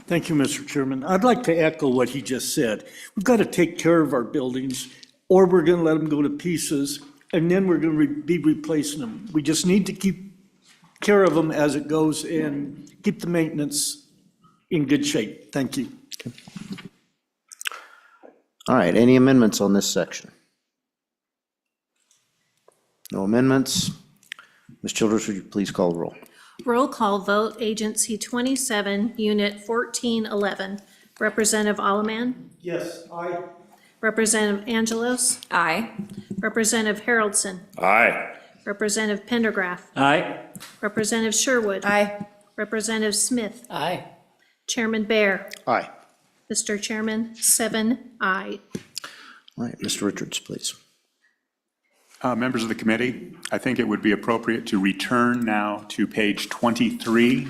K: Thank you, Mr. Chairman. I'd like to echo what he just said. We've got to take care of our buildings, or we're going to let them go to pieces, and then we're going to be replacing them. We just need to keep care of them as it goes and keep the maintenance in good shape. Thank you.
D: Okay. All right, any amendments on this section? No amendments. Ms. Childers, would you please call the roll?
A: Roll call vote, Agency 27, Unit 1411. Representative Alaman?
K: Yes, aye.
A: Representative Angelos?
G: Aye.
A: Representative Haroldson?
B: Aye.
A: Representative Pendergraft?
H: Aye.
A: Representative Sherwood?
F: Aye.
A: Representative Smith?
C: Aye.
A: Chairman Bear?
D: Aye.
A: Mr. Chairman, 7 aye.
D: All right, Mr. Richards, please.
I: Members of the committee, I think it would be appropriate to return now to page 23,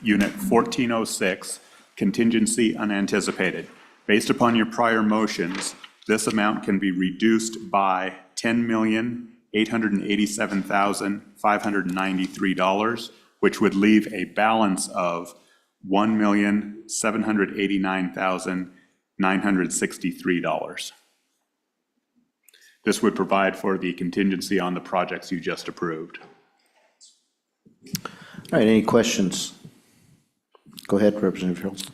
I: Unit 1406, Contingency Unanticipated. Based upon your prior motions, this amount can be reduced by $10,887,593, which would leave a balance of $1,789,963. This would provide for the contingency on the projects you just approved.
D: All right, any questions? Go ahead, Representative Haroldson.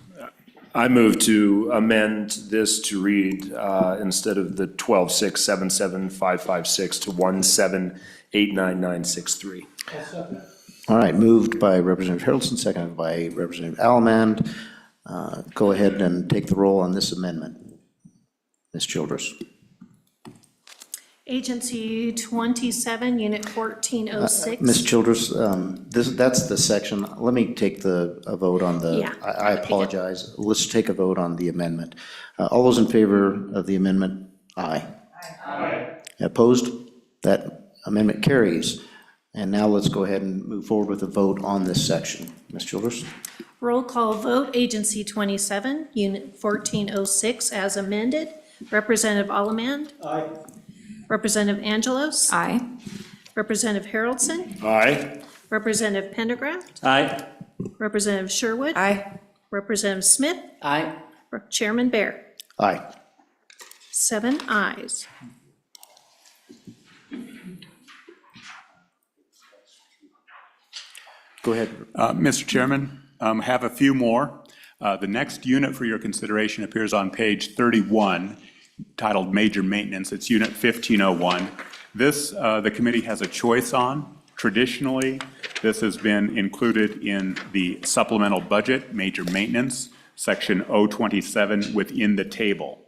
B: I move to amend this to read, instead of the 12,677,556 to 1,789,963.
D: All right, moved by Representative Haroldson, seconded by Representative Alaman. Go ahead and take the roll on this amendment. Ms. Childers.
A: Agency 27, Unit 1406.
D: Ms. Childress, that's the section, let me take a vote on the,
A: Yeah.
D: I apologize. Let's take a vote on the amendment. All those in favor of the amendment, aye. Aye. Opposed? That amendment carries. And now let's go ahead and move forward with a vote on this section. Ms. Childress?
A: Roll call vote, Agency 27, Unit 1406, as amended. Representative Allemand?
K: Aye.
A: Representative Angelos?
G: Aye.
A: Representative Haroldson?
B: Aye.
A: Representative Pendergraft?
H: Aye.
A: Representative Sherwood?
F: Aye.
A: Representative Smith?
C: Aye.
A: Chairman Bear?
D: Aye.
A: 7 ayes.
D: Go ahead.
I: Mr. Chairman, have a few more. The next unit for your consideration appears on page 31, titled Major Maintenance. It's Unit 1501. This, the committee has a choice on. Traditionally, this has been included in the supplemental budget, Major Maintenance, Section 027 within the table.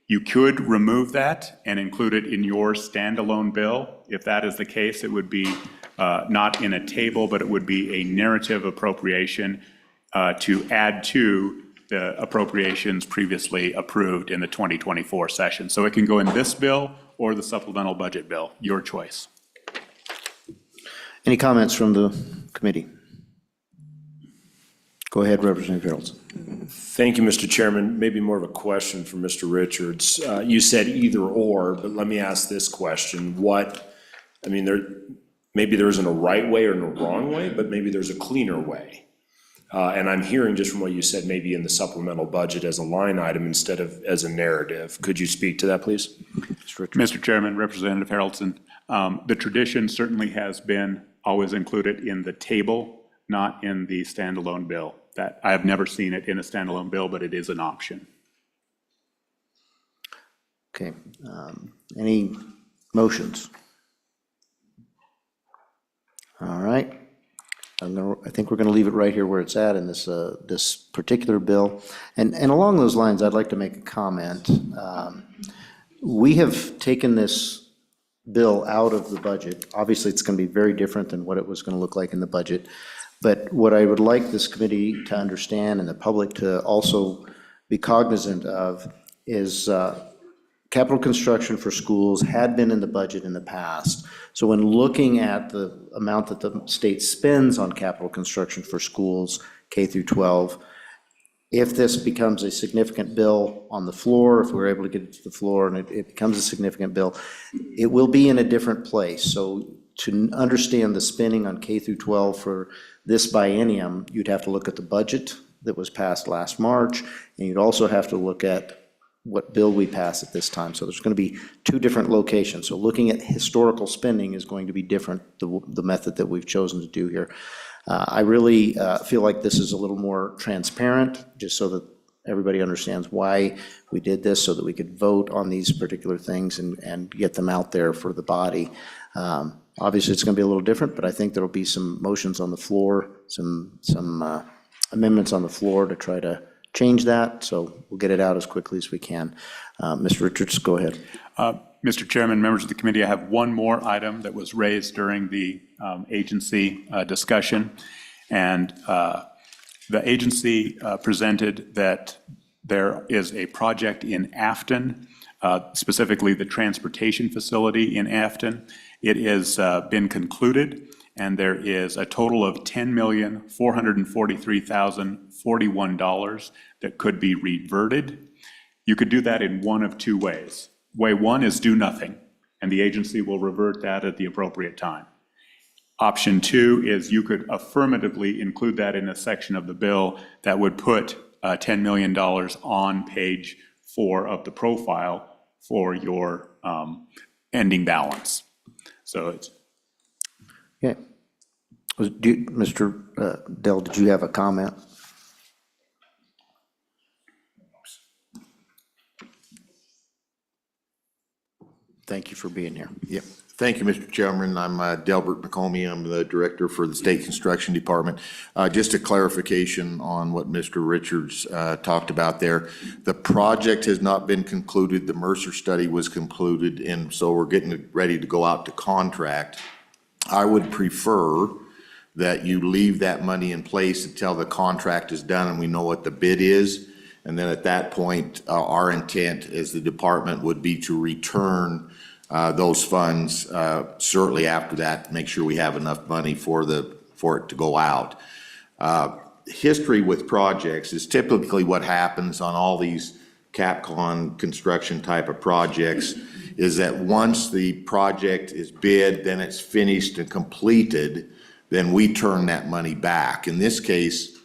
I: You could remove that and include it in your standalone bill. If that is the case, it would be not in a table, but it would be a narrative appropriation to add to the appropriations previously approved in the 2024 session. So it can go in this bill or the supplemental budget bill, your choice.
D: Any comments from the committee? Go ahead, Representative Haroldson.
B: Thank you, Mr. Chairman. Maybe more of a question for Mr. Richards. You said either or, but let me ask this question. Maybe there isn't a right way or a wrong way, but maybe there's a cleaner way. And I'm hearing just from what you said, maybe in the supplemental budget as a line item instead of as a narrative. Could you speak to that, please?
I: Mr. Chairman, Representative Haroldson, the tradition certainly has been always included in the table, not in the standalone bill. That I have never seen it in a standalone bill, but it is an option.
D: Okay. Any motions? All right. I think we're going to leave it right here where it's at in this particular bill. And along those lines, I'd like to make a comment. We have taken this bill out of the budget. Obviously, it's going to be very different than what it was going to look like in the budget. But what I would like this committee to understand and the public to also be cognizant of is capital construction for schools had been in the budget in the past. So when looking at the amount that the state spends on capital construction for schools, K through 12, if this becomes a significant bill on the floor, if we're able to get it to the floor and it becomes a significant bill, it will be in a different place. So to understand the spending on K through 12 for this biennium, you'd have to look at the budget that was passed last March, and you'd also have to look at what bill we pass at this time. So there's going to be two different locations. So looking at historical spending is going to be different, the method that we've chosen to do here. I really feel like this is a little more transparent, just so that everybody understands why we did this, so that we could vote on these particular things and get them out there for the body. Obviously, it's going to be a little different, but I think there'll be some motions on the floor, some amendments on the floor to try to change that, so we'll get it out as quickly as we can. Mr. Richards, go ahead.
I: Mr. Chairman, members of the committee, I have one more item that was raised during the agency discussion. And the agency presented that there is a project in Afton, specifically the transportation facility in Afton. It has been concluded, and there is a total of $10,443,041 that could be reverted. You could do that in one of two ways. Way one is do nothing, and the agency will revert that at the appropriate time. Option two is you could affirmatively include that in a section of the bill that would put $10 million on page 4 of the profile for your ending balance. So it's.
D: Okay. Mr. Dell, did you have a comment? Thank you for being here.
L: Yep. Thank you, Mr. Chairman. I'm Delbert McComey. I'm the Director for the State Construction Department. Just a clarification on what Mr. Richards talked about there. The project has not been concluded. The Mercer study was concluded, and so we're getting ready to go out to contract. I would prefer that you leave that money in place until the contract is done and we know what the bid is. And then at that point, our intent as the department would be to return those funds shortly after that, make sure we have enough money for it to go out. History with projects is typically what happens on all these CapCon construction type of projects is that once the project is bid, then it's finished and completed, then we turn that money back. In this case,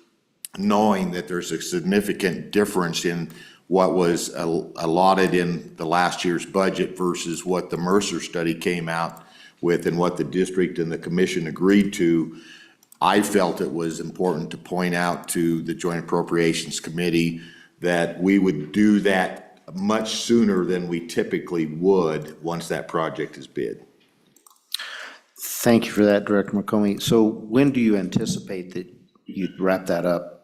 L: knowing that there's a significant difference in what was allotted in the last year's budget versus what the Mercer study came out with and what the district and the commission agreed to, I felt it was important to point out to the Joint Appropriations Committee that we would do that much sooner than we typically would once that project is bid.
D: Thank you for that, Director McComey. So when do you anticipate that you'd wrap that up?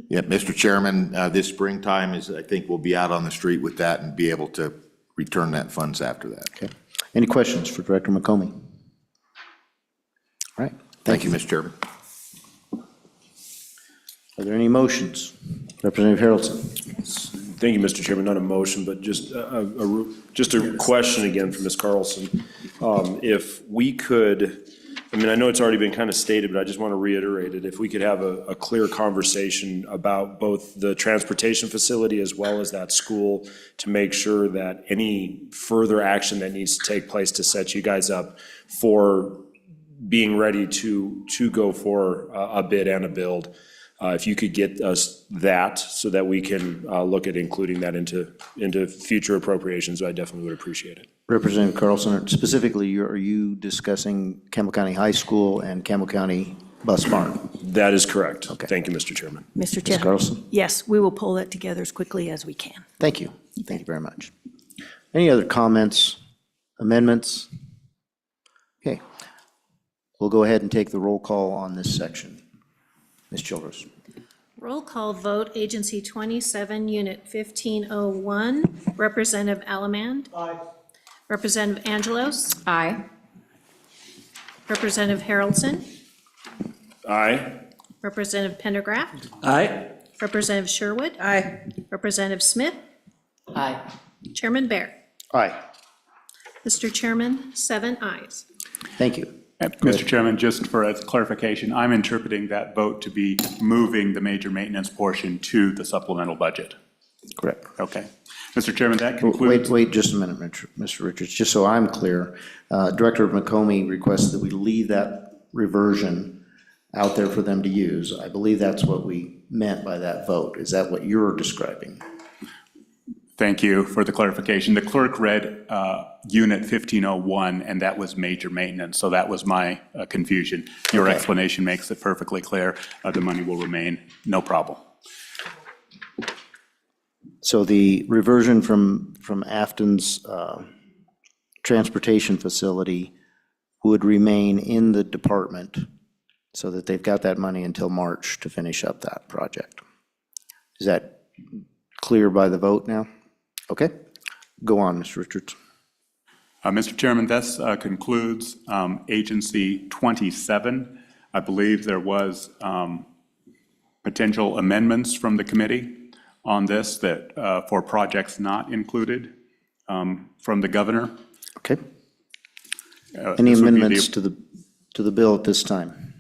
L: Yeah, Mr. Chairman, this springtime is, I think we'll be out on the street with that and be able to return that funds after that.
D: Okay. Any questions for Director McComey? All right.
L: Thank you, Mr. Chairman.
D: Are there any motions? Representative Harrelson.
B: Thank you, Mr. Chairman. Not a motion, but just a question again from Ms. Carlson. If we could, I mean, I know it's already been kind of stated, but I just want to reiterate it. If we could have a clear conversation about both the transportation facility as well as that school to make sure that any further action that needs to take place to set you guys up for being ready to go for a bid and a build. If you could get us that so that we can look at including that into future appropriations, I definitely would appreciate it.
D: Representative Carlson, specifically, are you discussing Campbell County High School and Campbell County Bus Barn?
B: That is correct.
D: Okay.
B: Thank you, Mr. Chairman.
J: Mr.
D: Ms.
J: Chair.
D: Carlson?
J: Yes, we will pull that together as quickly as we can.
D: Thank you. Thank you very much. Any other comments, amendments? Okay. We'll go ahead and take the roll call on this section. Ms. Childress.
A: Roll call vote, Agency 27, Unit 1501, Representative Alamand. Aye. Representative Angelos.
G: Aye.
A: Representative Harrelson.
B: Aye.
A: Representative Pendergraft.
H: Aye.
A: Representative Sherwood.
F: Aye.
A: Representative Smith.
C: Aye.
A: Chairman Bear.
D: Aye.
A: Mr. Chairman, 7 ayes.
D: Thank you.
I: Mr. Chairman, just for a clarification, I'm interpreting that vote to be moving the major maintenance portion to the supplemental budget.
D: Correct.
I: Okay. Mr. Chairman, that concludes.
D: Wait just a minute, Mr. Richards, just so I'm clear. Director McComey requested that we leave that reversion out there for them to use. I believe that's what we meant by that vote. Is that what you're describing?
I: Thank you for the clarification. The clerk read Unit 1501, and that was major maintenance, so that was my confusion. Your
D: Okay.
I: explanation makes it perfectly clear. The money will remain, no problem.
D: So the reversion from Afton's transportation facility would remain in the department so that they've got that money until March to finish up that project. Is that clear by the vote now? Okay, go on, Mr. Richards.
I: Mr. Chairman, this concludes Agency 27. I believe there was potential amendments from the committee on this that for projects not included from the governor.
D: Okay. Any
I: This would be
D: amendments to the bill at this time?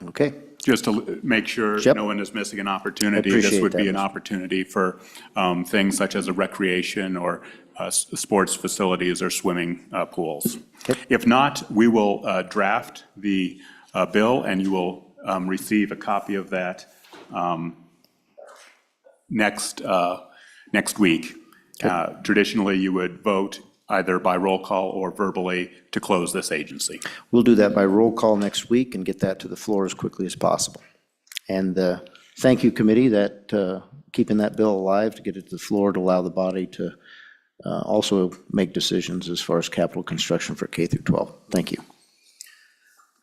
D: Okay,
I: Just to make sure
D: Yep.
I: no one is missing an opportunity.
D: Appreciate
I: This would
D: that,
I: be an
D: Mr.
I: opportunity for things such as a recreation or sports facilities or swimming pools.
D: Okay.
I: If not, we will draft the bill and you will receive a copy of that next week. Traditionally, you would vote either by roll call or verbally, to close this agency.
D: We'll do that by roll call next week and get that to the floor as quickly as possible. And thank you, committee, that keeping that bill alive to get it to the floor to allow the body to also make decisions as far as capital construction for K through 12. Thank you.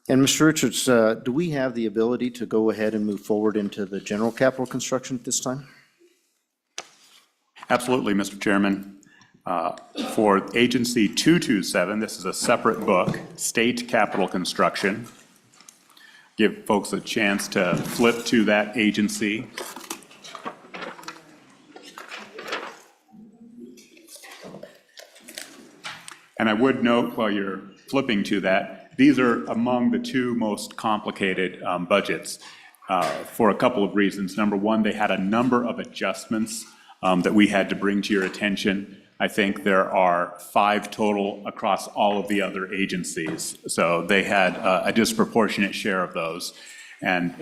D: And Mr. Richards, do we have the ability to go ahead and move forward into the general capital construction at this time?
I: Absolutely, Mr. Chairman. For Agency 227, this is a separate book, State Capital Construction. Give folks a chance to flip to that agency. And I would note while you're flipping to that, these are among the two most complicated budgets for a couple of reasons. Number one, they had a number of adjustments that we had to bring to your attention. I think there are 5 total across all of the other agencies. So they had a disproportionate share of those. And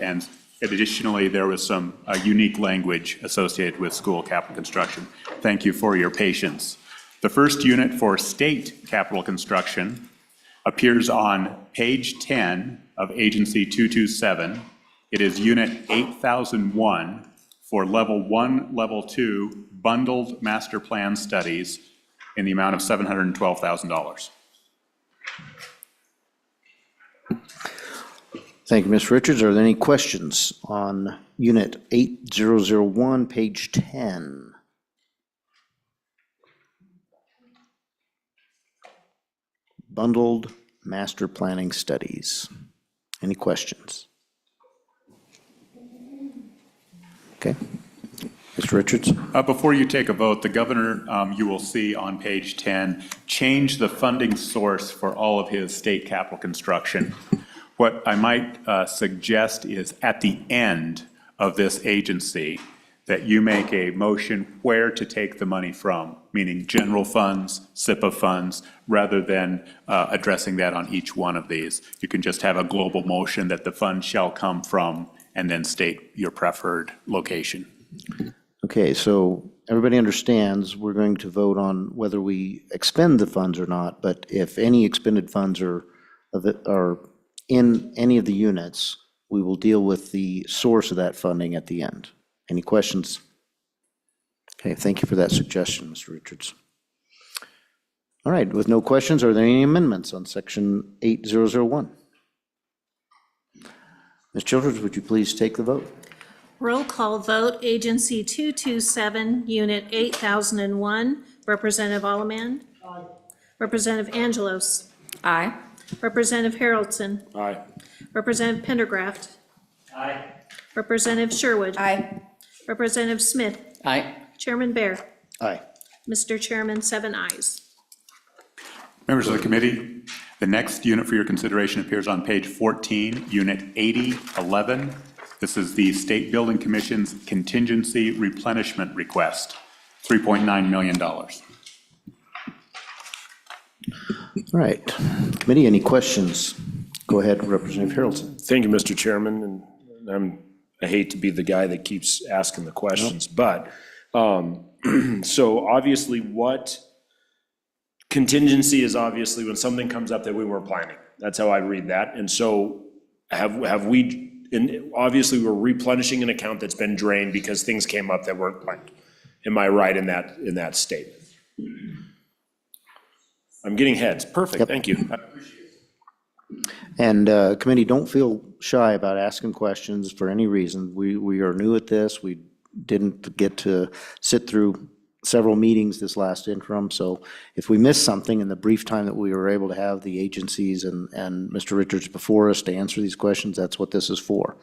I: additionally, there was some unique language associated with school capital construction. Thank you for your patience. The first unit for state capital construction appears on page 10 of Agency 227. It is Unit 8001 for Level 1, Level 2 bundled master plan studies in the amount of $712,000.
D: Thank you, Ms. Richards. Are there any questions on Unit 8001, page 10? Bundled master planning studies. Any questions? Okay. Mr. Richards?
I: Before you take a vote, the governor, you will see on page 10, changed the funding source for all of his state capital construction. What I might suggest is at the end of this agency, that you make a motion where to take the money from, meaning general funds, SIPA funds, rather than addressing that on each one of these. You can just have a global motion that the fund shall come from, and then state your preferred location.
D: Okay, so everybody understands we're going to vote on whether we expend the funds or not, but if any expended funds are in any of the units, we will deal with the source of that funding at the end. Any questions? Okay, thank you for that suggestion, Mr. Richards. All right, with no questions, are there any amendments on section 8001? Ms. Childers, would you please take the vote?
A: Roll call vote, Agency 227, Unit 8001, Representative Alleman. Aye. Representative Angelos.
G: Aye.
A: Representative Haroldson.
B: Aye.
A: Representative Pendergraft.
H: Aye.
A: Representative Sherwood.
F: Aye.
A: Representative Smith.
C: Aye.
A: Chairman Bear.
D: Aye.
A: Mr. Chairman, 7 ayes.
I: Members of the committee, the next unit for your consideration appears on page 14, Unit 8011. This is the State Building Commission's Contingency Replenishment Request, $3.9 million.
D: All right, committee, any questions? Go ahead, Representative Haroldson.
B: Thank you, Mr. Chairman, and I hate to be the guy that keeps asking the questions, but, so obviously what contingency is obviously when something comes up that we weren't planning. That's how I read that. And so have we, and obviously we're replenishing an account that's been drained because things came up that weren't planned. Am I right in that statement? I'm getting heads. Perfect,
D: Yep.
B: thank you.
D: And committee, don't feel shy about asking questions for any reason. We are new at this. We didn't get to sit through several meetings this last interim, so if we missed something in the brief time that we were able to have the agencies and Mr. Richards before us to answer these questions, that's what this is for.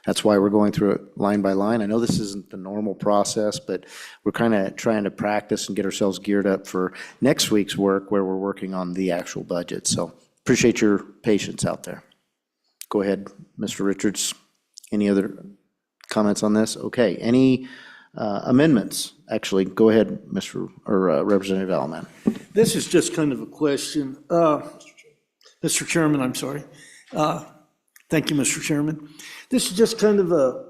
D: That's why we're going through it line by line. I know this isn't the normal process, but we're kind of trying to practice and get ourselves geared up for next week's work where we're working on the actual budget. So appreciate your patience out there. Go ahead, Mr. Richards. Any other comments on this? Okay, any amendments? Actually, go ahead, Representative Alleman.
K: This is just kind of a question. Mr. Chairman, I'm sorry. Thank you, Mr. Chairman. This is just kind of a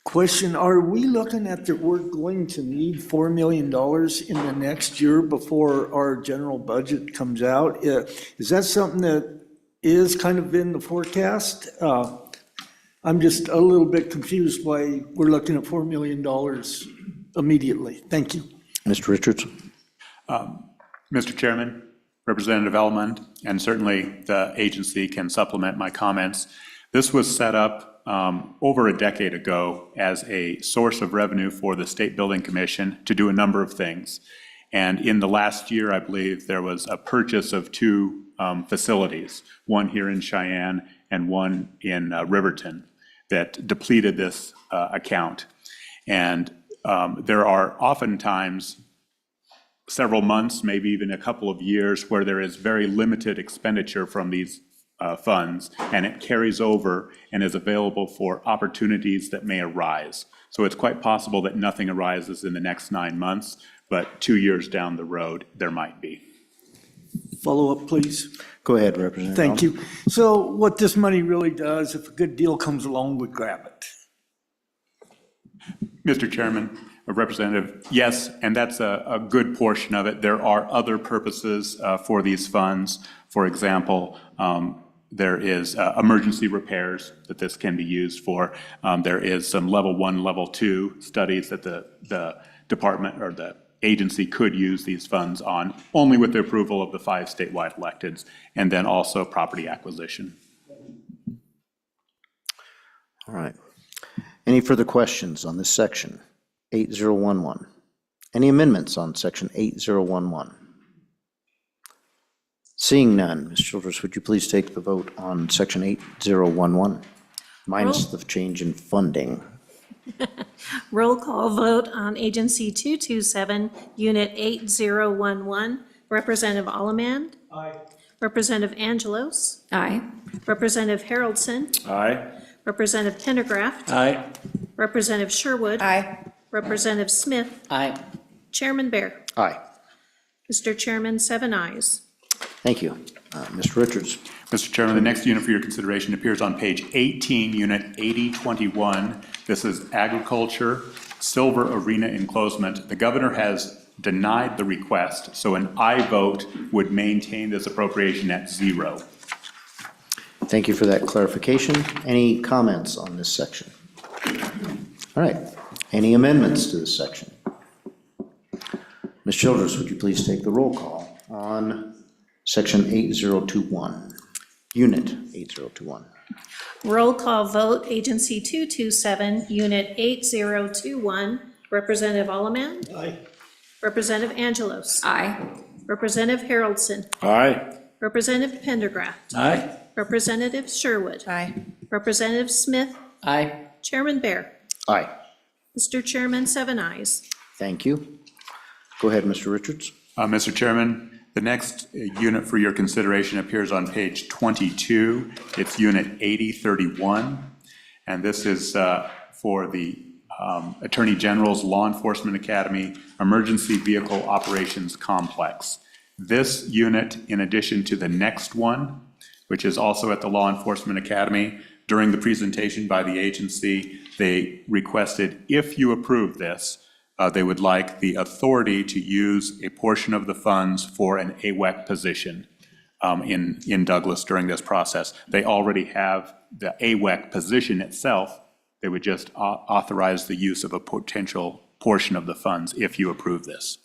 K: Question, are we looking at that we're going to need $4 million in the next year before our general budget comes out? Is that something that is kind of in the forecast? I'm just a little bit confused why we're looking at $4 million immediately. Thank you.
D: Mr. Richards?
I: Mr. Chairman, Representative Elmond, and certainly the agency can supplement my comments. This was set up over a decade ago as a source of revenue for the State Building Commission to do a number of things. And in the last year, I believe there was a purchase of two facilities, one here in Cheyenne and one in Riverton, that depleted this account. And there are oftentimes several months, maybe even a couple of years, where there is very limited expenditure from these funds, and it carries over and is available for opportunities that may arise. So it's quite possible that nothing arises in the next 9 months, but 2 years down the road, there might be.
K: Follow up, please.
D: Go ahead, Representative.
K: Thank you. So what this money really does, if a good deal comes along, we grab it.
I: Mr. Chairman, Representative, yes, and that's a good portion of it. There are other purposes for these funds. For example, there is emergency repairs that this can be used for. There is some level 1, level 2 studies that the department or the agency could use these funds on, only with the approval of the 5 statewide electeds, and then also property acquisition.
D: All right. Any further questions on this section, 8011? Any amendments on section 8011? Seeing none, Ms. Childress, would you please take the vote on section 8011, minus the change in funding?
A: Roll call vote on Agency 227, Unit 8011. Representative Allemand?
K: Aye.
A: Representative Angelos?
G: Aye.
A: Representative Haroldson?
B: Aye.
A: Representative Pendergraft?
H: Aye.
A: Representative Sherwood?
F: Aye.
A: Representative Smith?
C: Aye.
A: Chairman Bear?
D: Aye.
A: Mr. Chairman, 7 ayes.
D: Thank you. Mr. Richards?
I: Mr. Chairman, the next unit for your consideration appears on page 18, Unit 8021. This is Agriculture Silver Arena Enclosement. The governor has denied the request, so an aye vote would maintain this appropriation at 0.
D: Thank you for that clarification. Any comments on this section? All right. Any amendments to this section? Ms. Childress, would you please take the roll call on section 8021, unit 8021?
A: Roll call vote, Agency 227, Unit 8021. Representative Allemand?
K: Aye.
A: Representative Angelos?
G: Aye.
A: Representative Haroldson?
B: Aye.
A: Representative Pendergraft?
H: Aye.
A: Representative Sherwood?
F: Aye.
A: Representative Smith?
C: Aye.
A: Chairman Bear?
D: Aye.
A: Mr. Chairman, 7 ayes.
D: Thank you. Go ahead, Mr. Richards.
I: Mr. Chairman, the next unit for your consideration appears on page 22. It's Unit 8031, and this is for the Attorney General's Law Enforcement Academy Emergency Vehicle Operations Complex. This unit, in addition to the next one, which is also at the Law Enforcement Academy, during the presentation by the agency, they requested, if you approve this, they would like the authority to use a portion of the funds for an AWEC position in Douglas during this process. They already have the AWEC position itself. They would just authorize the use of a potential portion of the funds if you approve this.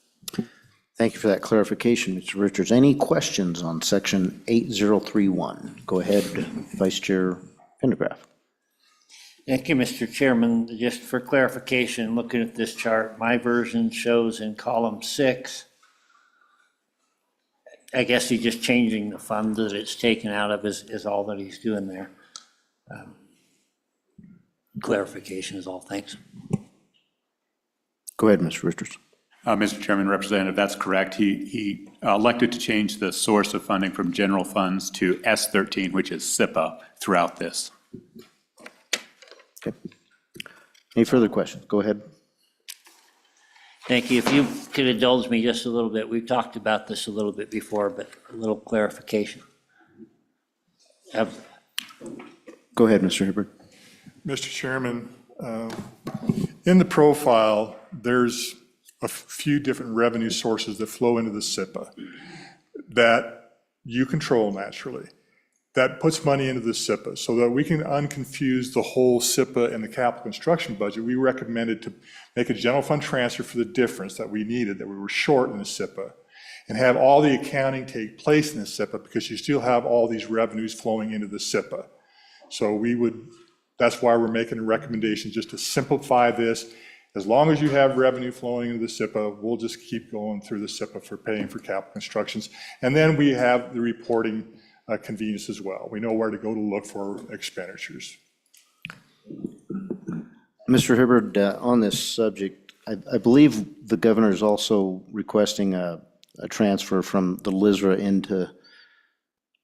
D: Thank you for that clarification, Mr. Richards. Any questions on section 8031? Go ahead, Vice Chair Pendergraft.
H: Thank you, Mr. Chairman. Just for clarification, looking at this chart, my version shows in column 6, I guess he's just changing the fund that it's taken out of is all that he's doing there. Clarification is all, thanks.
D: Go ahead, Mr. Richards.
I: Mr. Chairman, Representative, that's correct. He elected to change the source of funding from general funds to S13, which is SIPA, throughout this.
D: Okay. Any further questions? Go ahead.
H: Thank you. If you could indulge me just a little bit, we've talked about this a little bit before, but a little clarification.
D: Go ahead, Mr. Hibbert.
M: Mr. Chairman, In the profile, there's a few different revenue sources that flow into the SIPA that you control naturally. That puts money into the SIPA so that we can unconfuse the whole SIPA and the capital construction budget. We recommended to make a general fund transfer for the difference that we needed, that we were short in the SIPA, and have all the accounting take place in the SIPA because you still have all these revenues flowing into the SIPA. So that's why we're making a recommendation just to simplify this. As long as you have revenue flowing into the SIPA, we'll just keep going through the SIPA for paying for capital constructions. And then we have the reporting convenience as well. We know where to go to look for expenditures.
D: Mr. Hibbard, on this subject, I believe the governor is also requesting a transfer from the LISRA into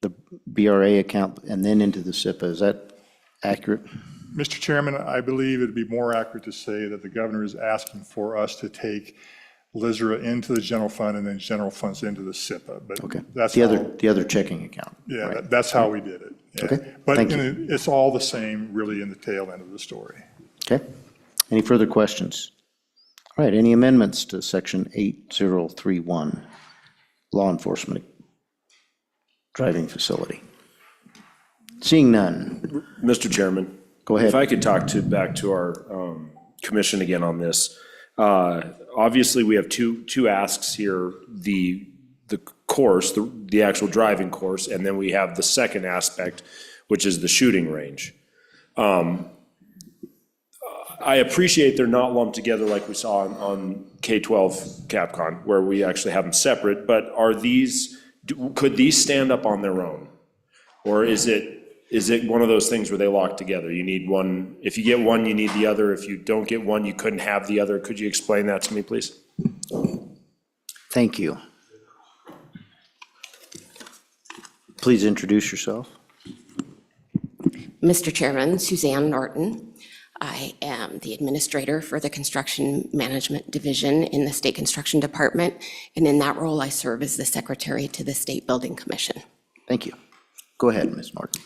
D: the BRA account and then into the SIPA. Is that accurate?
M: Mr. Chairman, I believe it'd be more accurate to say that the governor is asking for us to take LISRA into the general fund and then general funds into the SIPA. But
D: Okay.
M: that's
D: The other checking account.
M: Yeah,
D: right.
M: that's how we did it. Yeah.
D: Okay,
M: But
D: thank
M: it's all the same, really, in the tail end of the story.
D: Okay. Any further questions? All right, any amendments to section 8031, law enforcement driving facility? Seeing none.
B: Mr. Chairman.
D: Go ahead.
B: If I could back to our commission again on this. Obviously, we have two asks here, the course, the actual driving course, and then we have the second aspect, which is the shooting range. I appreciate they're not lumped together like we saw on K-12 CapCon, where we actually have them separate, but could these stand up on their own? Or is it one of those things where they lock together? You need one, if you get one, you need the other. If you don't get one, you couldn't have the other. Could you explain that to me, please?
D: Thank you. Please introduce yourself.
N: Mr. Chairman, Suzanne Norton. I am the administrator for the Construction Management Division in the State Construction Department, and in that role, I serve as the secretary to the State Building Commission.
D: Thank you. Go ahead, Ms. Norton.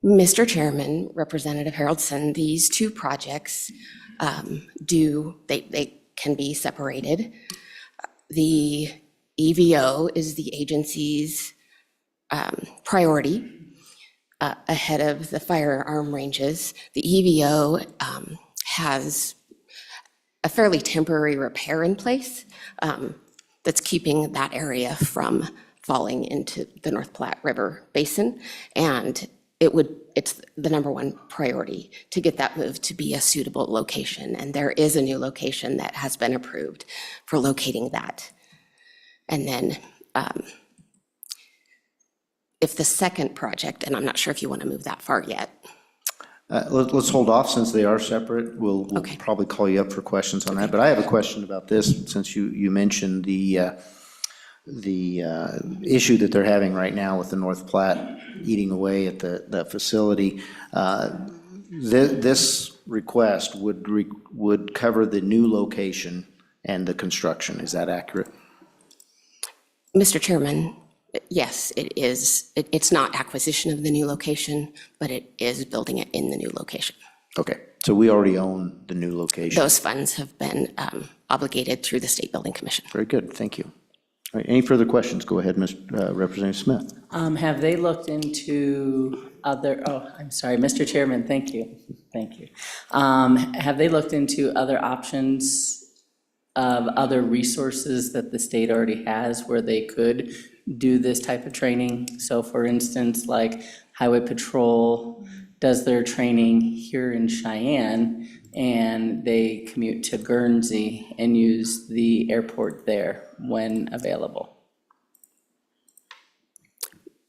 N: Mr. Chairman, Representative Haroldson, these two projects they can be separated. The EVO is the agency's priority ahead of the firearm ranges. The EVO has a fairly temporary repair in place that's keeping that area from falling into the North Platte River Basin. And it's the number one priority to get that moved to be a suitable location. And there is a new location that has been approved for locating that. And then if the second project, and I'm not sure if you want to move that far yet.
D: Let's hold off since they are separate. We'll
N: Okay.
D: probably call you up for questions on that. But I have a question about this, since you mentioned the issue that they're having right now with the North Platte eating away at that facility. This request would cover the new location and the construction. Is that accurate?
N: Mr. Chairman, yes, it is. It's not acquisition of the new location, but it is building it in the new location.
D: Okay, so we already own the new location.
N: Those funds have been obligated through the State Building Commission.
D: Very good, thank you. All right, any further questions? Go ahead, Representative Smith.
C: Have they looked into I'm sorry, Mr. Chairman, thank you. Have they looked into other options of other resources that the state already has where they could do this type of training? So for instance, like Highway Patrol does their training here in Cheyenne, and they commute to Guernsey and use the airport there when available.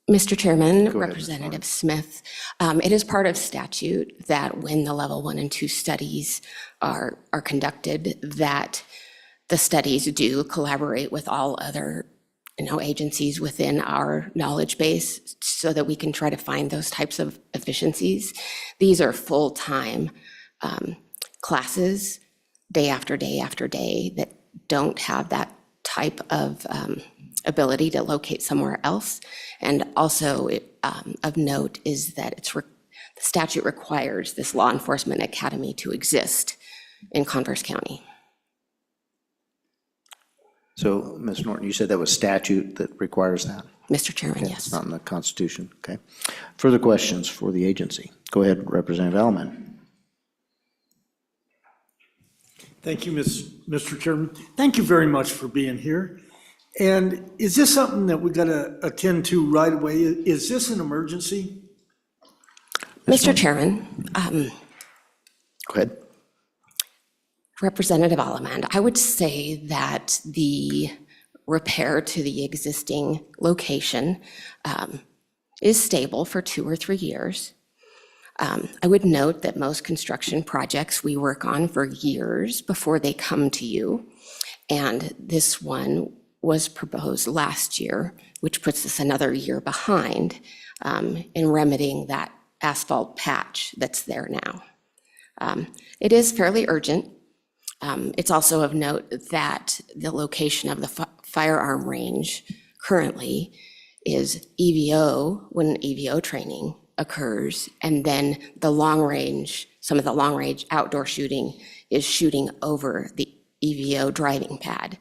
N: Mr. Chairman, Representative Smith, it is part of statute that when the level 1 and 2 studies are conducted, that the studies do collaborate with all other agencies within our knowledge base so that we can try to find those types of efficiencies. These are full-time classes, day after day after day, that don't have that type of ability to locate somewhere else. And also of note is that The statute requires this law enforcement academy to exist in Converse County.
D: So, Ms. Norton, you said that was statute that requires that?
N: Mr. Chairman,
D: It's
N: yes.
D: not in the Constitution, okay. Further questions for the agency? Go ahead, Representative Elman.
K: Thank you, Mr. Chairman. Thank you very much for being here. And is this something that we got to attend to right away? Is this an emergency?
N: Mr. Chairman,
D: Go ahead.
N: Representative Allemand, I would say that the repair to the existing location is stable for 2 or 3 years. I would note that most construction projects we work on for years before they come to you. And this one was proposed last year, which puts us another year behind in remedying that asphalt patch that's there now. It is fairly urgent. It's also of note that the location of the firearm range currently is EVO, when EVO training occurs, and then the long range, some of the long range outdoor shooting is shooting over the EVO driving pad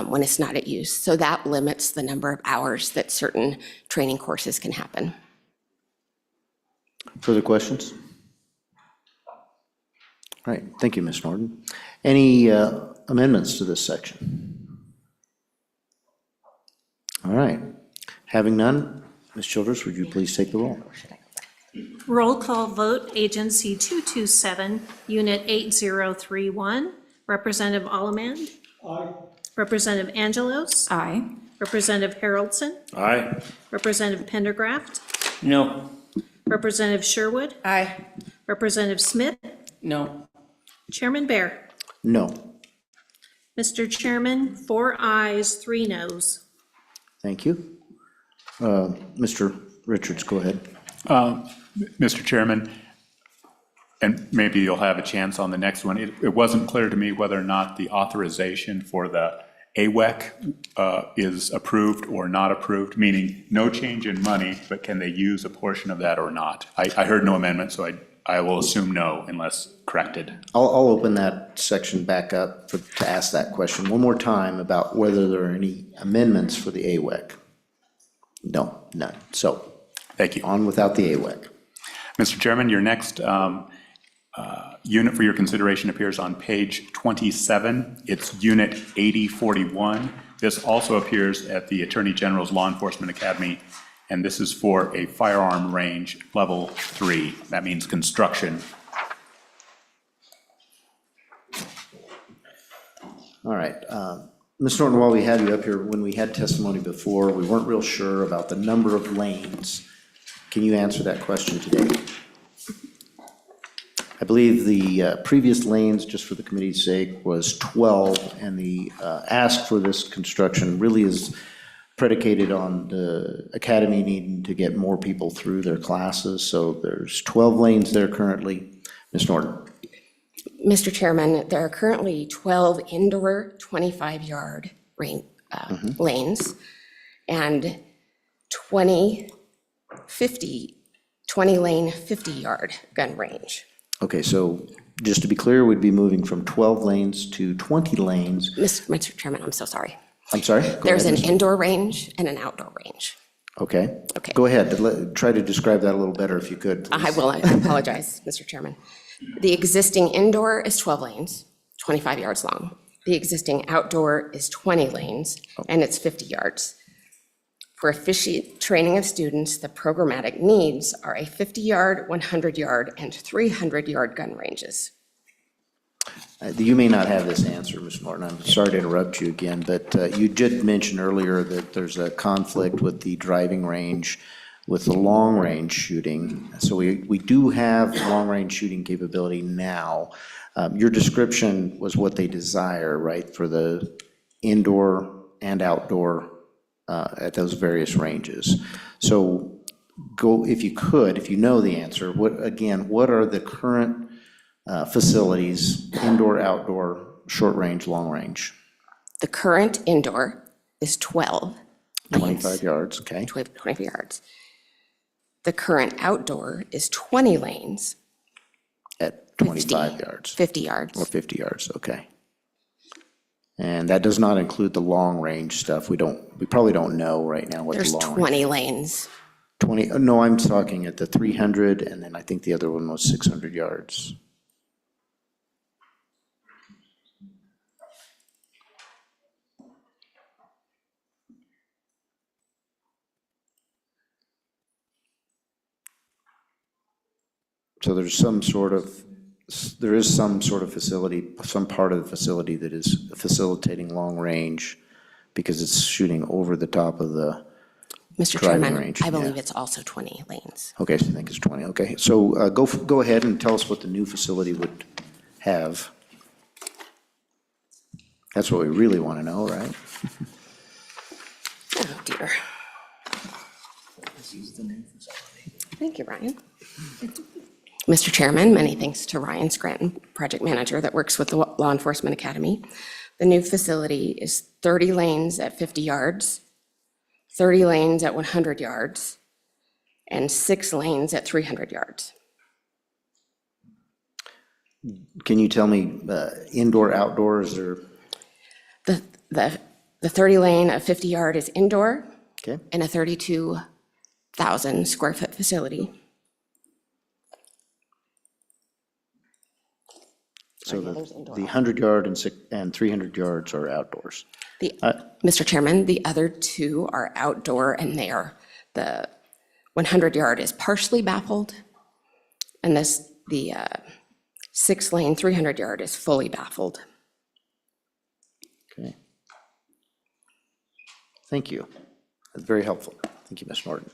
N: when it's not at use. So that limits the number of hours that certain training courses can happen.
D: Further questions? All right, thank you, Ms. Norton. Any amendments to this section? All right, having none, Ms. Childers, would you please take the roll?
A: Roll call vote, Agency 227, Unit 8031. Representative Allemand? Aye. Representative Angelos?
G: Aye.
A: Representative Haroldson?
B: Aye.
A: Representative Pendergraft?
H: No.
A: Representative Sherwood?
F: Aye.
A: Representative Smith?
C: No.
A: Chairman Bear?
D: No.
A: Mr. Chairman, 4 ayes, 3 noes.
D: Thank you. Mr. Richards, go ahead.
I: Mr. Chairman, and maybe you'll have a chance on the next one. It wasn't clear to me whether or not the authorization for the AWEC is approved or not approved, meaning no change in money, but can they use a portion of that or not? I heard no amendment, so I will assume no unless corrected.
D: I'll open that section back up to ask that question one more time about whether there are any amendments for the AWEC. No, none. So,
I: Thank you.
D: on without the AWEC.
I: Mr. Chairman, your next unit for your consideration appears on page 27. It's Unit 8041. This also appears at the Attorney General's Law Enforcement Academy, and this is for a firearm range level 3. That means construction.
D: All right. Ms. Norton, while we had you up here, when we had testimony before, we weren't real sure about the number of lanes. Can you answer that question today? I believe the previous lanes, just for the committee's sake, was 12, and the ask for this construction really is predicated on the academy needing to get more people through their classes. So there's 12 lanes there currently. Ms. Norton.
N: Mr. Chairman, there are currently 12 indoor 25-yard lanes and 20 lane 50-yard gun range.
D: Okay, so just to be clear, we'd be moving from 12 lanes to 20 lanes.
N: Mr. Chairman, I'm so sorry.
D: I'm sorry?
N: There's an indoor range and an outdoor range.
D: Okay.
N: Okay.
D: Go ahead. Try to describe that a little better if you could, please.
N: I will, I apologize, Mr. Chairman. The existing indoor is 12 lanes, 25 yards long. The existing outdoor is 20 lanes, and it's 50 yards. For efficient training of students, the programmatic needs are a 50-yard, 100-yard, and 300-yard gun ranges.
D: You may not have this answer, Ms. Norton. I'm sorry to interrupt you again, but you did mention earlier that there's a conflict with the driving range with the long-range shooting. So we do have long-range shooting capability now. Your description was what they desire, right, for the indoor and outdoor at those various ranges. So go, if you know the answer, what are the current facilities, indoor, outdoor, short-range, long-range?
N: The current indoor is 12 lanes.
D: 25 yards, okay.
N: 25 yards. The current outdoor is 20 lanes,
D: At 25 yards
N: 50 yards.
D: or 50 yards, okay. And that does not include the long-range stuff. We probably don't know right now what the
N: There's
D: long.
N: 20 lanes.
D: 20, no, I'm talking at the 300, and then I think the other one was 600 yards. So there is some sort of facility, some part of the facility that is facilitating long range because it's shooting over the top of the
N: Mr.
D: driving
N: Chairman,
D: range.
N: I believe
D: Yeah.
N: it's also 20 lanes.
D: Okay, so I think it's 20, okay. So go ahead and tell us what the new facility would have. That's what we really want to know, right?
N: Oh, dear. Thank you, Ryan. Mr. Chairman, many thanks to Ryan Scranton, project manager that works with the Law Enforcement Academy. The new facility is 30 lanes at 50 yards, 30 lanes at 100 yards, and 6 lanes at 300 yards.
D: Can you tell me indoor, outdoors, or?
N: The 30 lane of 50 yard is indoor
D: Okay,
N: in a 32,000 square foot facility.
D: so
N: there's indoor.
D: the 100-yard and 300 yards are outdoors.
N: Mr. Chairman, the other 2 are outdoor, and they are, the 100-yard is partially baffled, and the 6-lane 300-yard is fully baffled.
D: Okay. Thank you. That's very helpful. Thank you, Ms. Norton.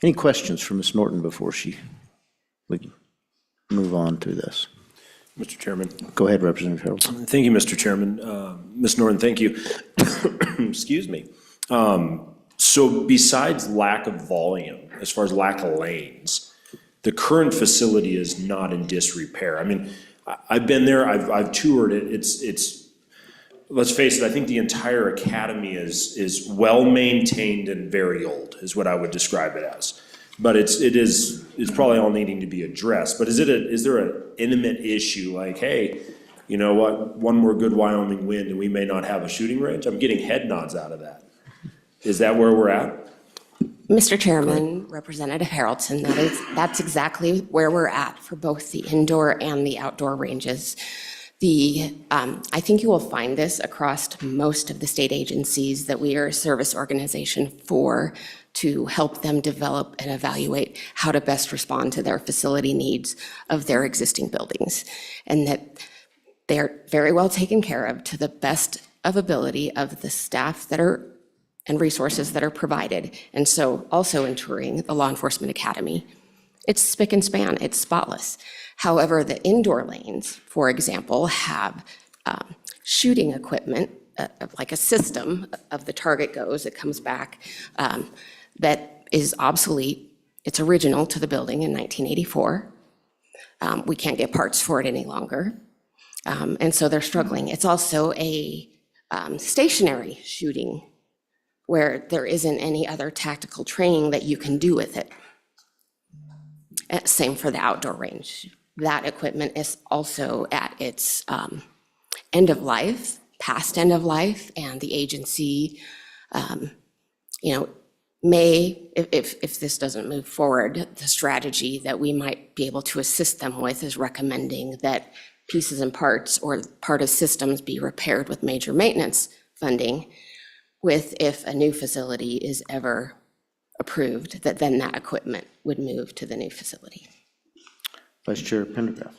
D: Any questions for Ms. Norton before we move on to this?
B: Mr. Chairman.
D: Go ahead, Representative Harold.
B: Thank you, Mr. Chairman. Ms. Norton, thank you. Excuse me. So besides lack of volume, as far as lack of lanes, the current facility is not in disrepair. I mean, I've been there, I've toured it. It's, let's face it, I think the entire academy is well-maintained and very old, is what I would describe it as. But it's probably all needing to be addressed. But is there an intimate issue, like, hey, you know what, one more good Wyoming wind and we may not have a shooting range? I'm getting head nods out of that. Is that where we're at?
N: Mr. Chairman, Representative Harrelson, that's exactly where we're at for both the indoor and the outdoor ranges. I think you will find this across most of the state agencies that we are a service organization for, to help them develop and evaluate how to best respond to their facility needs of their existing buildings. And that they're very well taken care of to the best of ability of the staff that are and resources that are provided. And so also ensuring the Law Enforcement Academy, it's spick and span, it's spotless. However, the indoor lanes, for example, have shooting equipment, like a system of the target goes, it comes back, that is obsolete. It's original to the building in 1984. We can't get parts for it any longer. And so they're struggling. It's also a stationary shooting where there isn't any other tactical training that you can do with it. Same for the outdoor range. That equipment is also at its end of life, past end of life, and the agency, may, if this doesn't move forward, the strategy that we might be able to assist them with is recommending that pieces and parts or part of systems be repaired with major maintenance funding, with if a new facility is ever approved, that then that equipment would move to the new facility.
D: Vice Chair Pendergraft.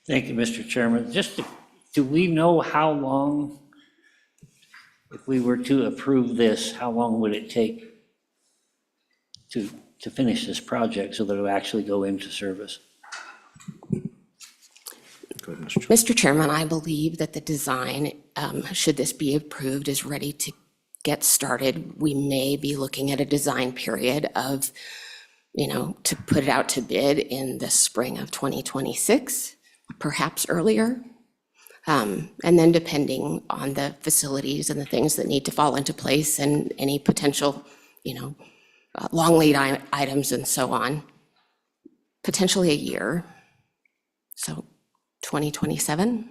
H: Thank you, Mr. Chairman. Do we know how long, if we were to approve this, how long would it take to finish this project so that it will actually go into service?
D: Go ahead, Mr. Chair.
N: Mr. Chairman, I believe that the design, should this be approved, is ready to get started. We may be looking at a design period of, to put it out to bid in the spring of 2026, perhaps earlier. And then depending on the facilities and the things that need to fall into place and any potential, long lead items and so on, potentially a year. So 2027.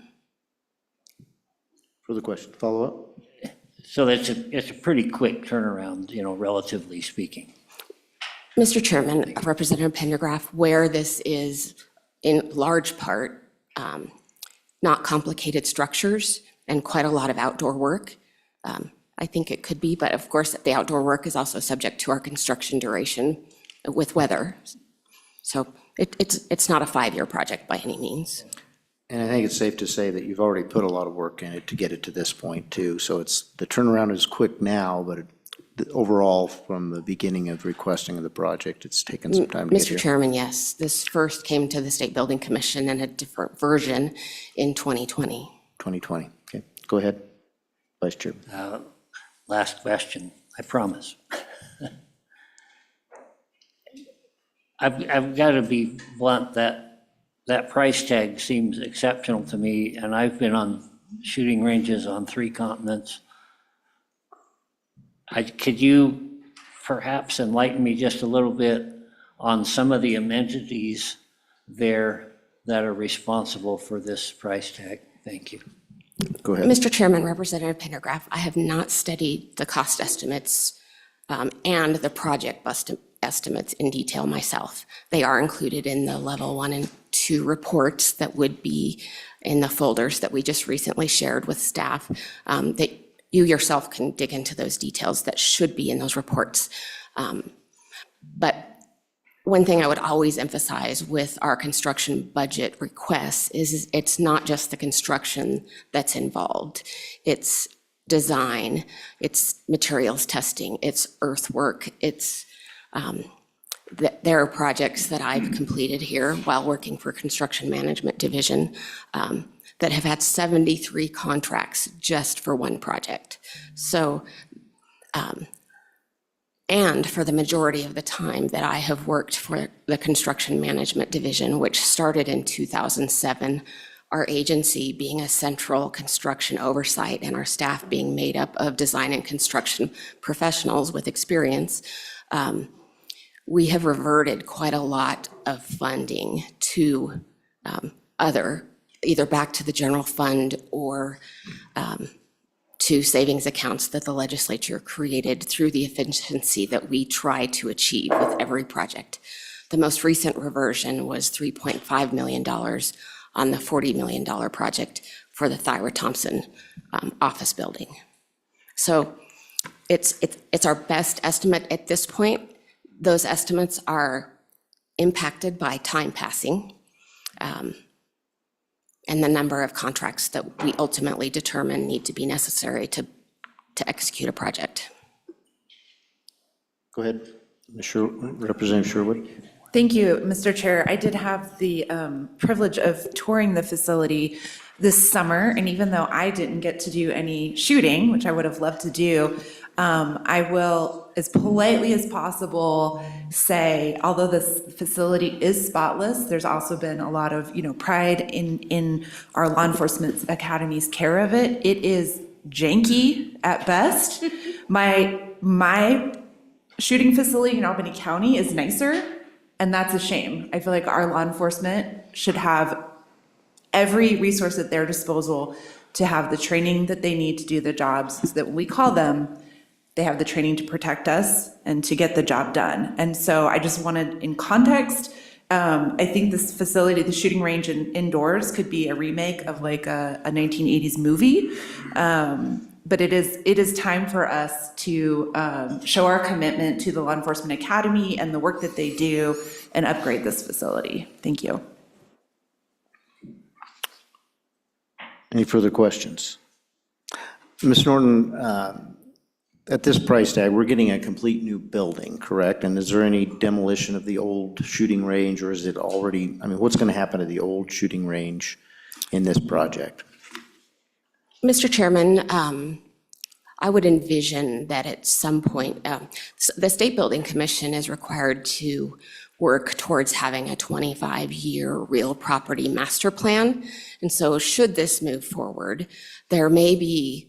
D: Further question, follow up?
H: So it's a pretty quick turnaround, relatively speaking.
N: Mr. Chairman, Representative Pendergraph, where this is in large part not complicated structures and quite a lot of outdoor work, I think it could be, but of course, the outdoor work is also subject to our construction duration with weather. So it's not a 5-year project by any means.
D: And I think it's safe to say that you've already put a lot of work in it to get it to this point too. So the turnaround is quick now, but overall, from the beginning of requesting of the project, it's taken some time to get here.
N: Mr. Chairman, yes, this first came to the State Building Commission in a different version in 2020.
D: 2020, okay, go ahead, Vice Chair.
H: Last question, I promise. I've got to be blunt, that price tag seems exceptional to me, and I've been on shooting ranges on 3 continents. Could you perhaps enlighten me just a little bit on some of the amenities there that are responsible for this price tag? Thank you.
D: Go ahead.
N: Mr. Chairman, Representative Pendergraph, I have not studied the cost estimates and the project estimates in detail myself. They are included in the level 1 and 2 reports that would be in the folders that we just recently shared with staff, that you yourself can dig into those details that should be in those reports. But one thing I would always emphasize with our construction budget requests is it's not just the construction that's involved. It's design, it's materials testing, it's earthwork, it's there are projects that I've completed here while working for Construction Management Division that have had 73 contracts just for one project. So, and for the majority of the time that I have worked for the Construction Management Division, which started in 2007, our agency being a central construction oversight and our staff being made up of design and construction professionals with experience, we have reverted quite a lot of funding to either back to the general fund or to savings accounts that the legislature created through the efficiency that we try to achieve with every project. The most recent reversion was $3.5 million on the $40 million project for the Thyra Thompson office building. So it's our best estimate at this point. Those estimates are impacted by time passing and the number of contracts that we ultimately determine need to be necessary to execute a project.
D: Go ahead, Representative Sherwood.
F: Thank you, Mr. Chair. I did have the privilege of touring the facility this summer, and even though I didn't get to do any shooting, which I would have loved to do, I will, as politely as possible, say, although this facility is spotless, there's also been a lot of, pride in our law enforcement academy's care of it. It is janky at best. My shooting facility in Albany County is nicer, and that's a shame. I feel like our law enforcement should have every resource at their disposal to have the training that they need to do the jobs, so that when we call them, they have the training to protect us and to get the job done. And so I just wanted, in context, I think this facility, the shooting range indoors, could be a remake of like a 1980s movie. But it is time for us to show our commitment to the Law Enforcement Academy and the work that they do and upgrade this facility. Thank you.
D: Any further questions? Ms. Norton, at this price tag, we're getting a complete new building, correct? And is there any demolition of the old shooting range, or is it already, what's going to happen to the old shooting range in this project?
N: Mr. Chairman, I would envision that at some point, the State Building Commission is required to work towards having a 25-year real property master plan. And so should this move forward, there may be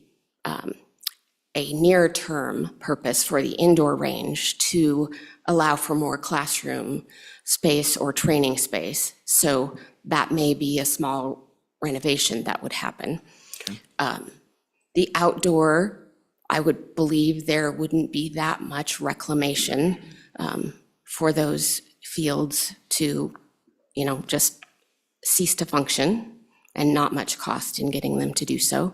N: a near-term purpose for the indoor range to allow for more classroom space or training space. So that may be a small renovation that would happen. The outdoor, I would believe there wouldn't be that much reclamation for those fields to, just cease to function, and not much cost in getting them to do so.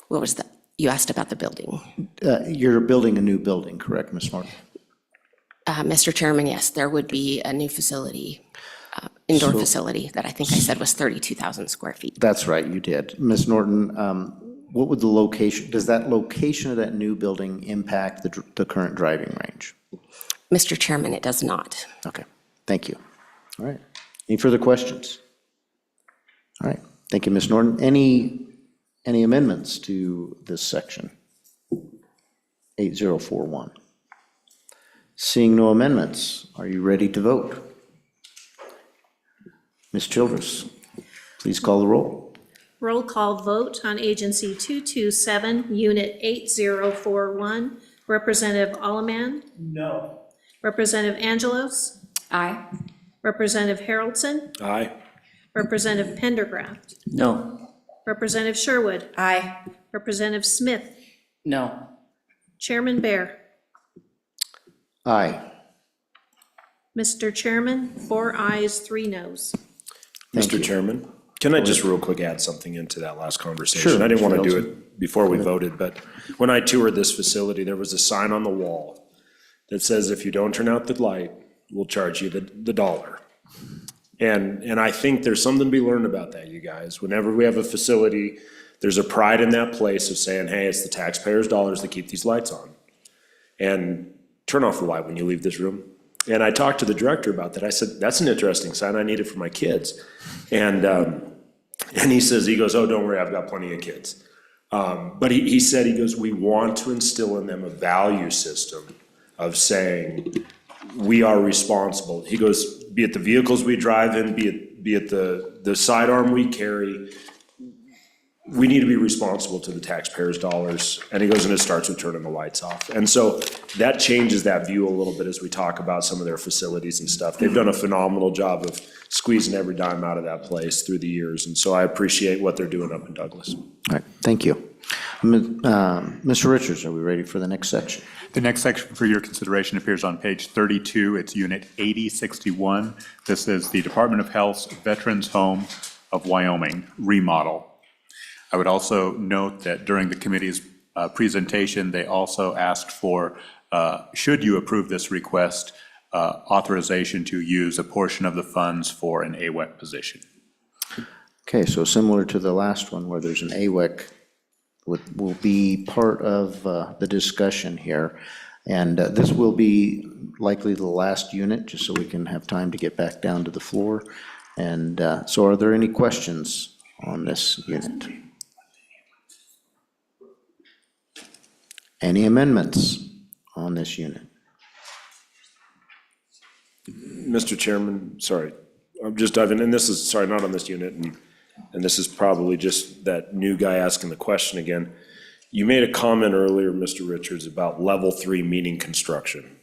N: What was that? You asked about the building.
D: You're building a new building, correct, Ms. Norton?
N: Mr. Chairman, yes, there would be a new facility, indoor facility that I think I said was 32,000 square feet.
D: That's right, you did. Ms. Norton, what would the location, does that location of that new building impact the current driving range?
N: Mr. Chairman, it does not.
D: Okay, thank you. All right. Any further questions? All right, thank you, Ms. Norton. Any amendments to this section? 8041. Seeing no amendments, are you ready to vote? Ms. Childress, please call the roll.
A: Roll call vote on Agency 227, Unit 8041. Representative Alleman?
K: No.
A: Representative Angelos?
G: Aye.
A: Representative Haroldson?
B: Aye.
A: Representative Pendergraft?
H: No.
A: Representative Sherwood?
F: Aye.
A: Representative Smith?
C: No.
A: Chairman Bear?
D: Aye.
B: Mr.
A: Chairman, 4 ayes, 3 noes.
B: Mr. Chairman, can I just real quick add something into that last conversation?
D: Sure,
B: I didn't want to
D: Mr.
B: do
D: Nelson.
B: it before we voted, but when I toured this facility, there was a sign on the wall that says, if you don't turn out the light, we'll charge you the dollar. And I think there's something to be learned about that, you guys. Whenever we have a facility, there's a pride in that place of saying, hey, it's the taxpayers' dollars that keep these lights on. And turn off the light when you leave this room. And I talked to the director about that. I said, that's an interesting sign. I need it for my kids. And he goes, oh, don't worry, I've got plenty of kids. But he said, we want to instill in them a value system of saying, we are responsible. He goes, be it the vehicles we drive in, be it the sidearm we carry, we need to be responsible to the taxpayers' dollars. And he goes, and it starts with turning the lights off. And so that changes that view a little bit as we talk about some of their facilities and stuff. They've done a phenomenal job of squeezing every dime out of that place through the years. And so I appreciate what they're doing up in Douglas.
D: All right, thank you. Mr. Richards, are we ready for the next section?
I: The next section for your consideration appears on page 32. It's Unit 8061. This is the Department of Health's Veterans Home of Wyoming remodel. I would also note that during the committee's presentation, they also asked for, should you approve this request, authorization to use a portion of the funds for an AWEC position.
D: Okay, so similar to the last one where there's an AWEC, will be part of the discussion here. And this will be likely the last unit, just so we can have time to get back down to the floor. And so are there any questions on this unit? Any amendments on this unit?
B: Mr. Chairman, sorry, I'm just diving in. This is, sorry, not on this unit, and this is probably just that new guy asking the question again. You made a comment earlier, Mr. Richards, about level 3 meaning construction.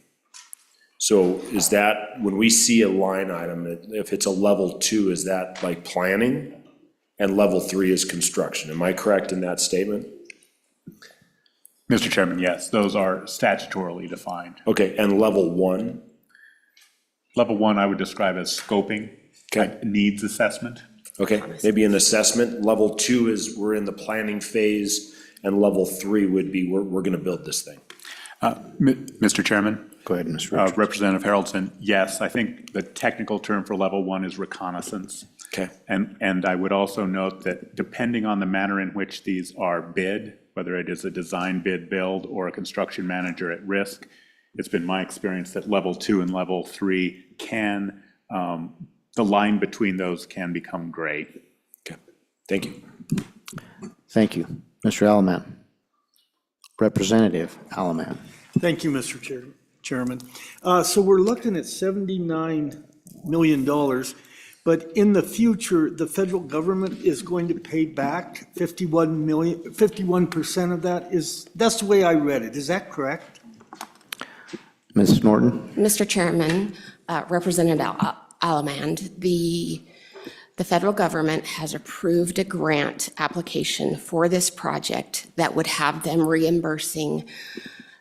B: So is that, when we see a line item, if it's a level 2, is that like planning? And level 3 is construction. Am I correct in that statement?
I: Mr. Chairman, yes, those are statutorily defined.
B: Okay, and level 1?
I: Level 1 I would describe as scoping,
B: Okay.
I: needs assessment.
B: Okay, maybe an assessment. Level 2 is we're in the planning phase, and level 3 would be we're gonna build this thing.
I: Mr. Chairman?
D: Go ahead, Mr. Richards.
I: Representative Haroldson, yes, I think the technical term for level 1 is reconnaissance.
B: Okay.
I: And I would also note that depending on the manner in which these are bid, whether it is a design bid build or a construction manager at risk, it's been my experience that level 2 and level 3 can, the line between those can become gray.
B: Okay, thank you.
D: Thank you. Mr. Alaman. Representative Alaman.
K: Thank you, Mr. Chairman. So we're looking at $79 million, but in the future, the federal government is going to pay back 51% of that. That's the way I read it. Is that correct?
D: Ms. Norton?
N: Mr. Chairman, Representative Alamand, the federal government has approved a grant application for this project that would have them reimbursing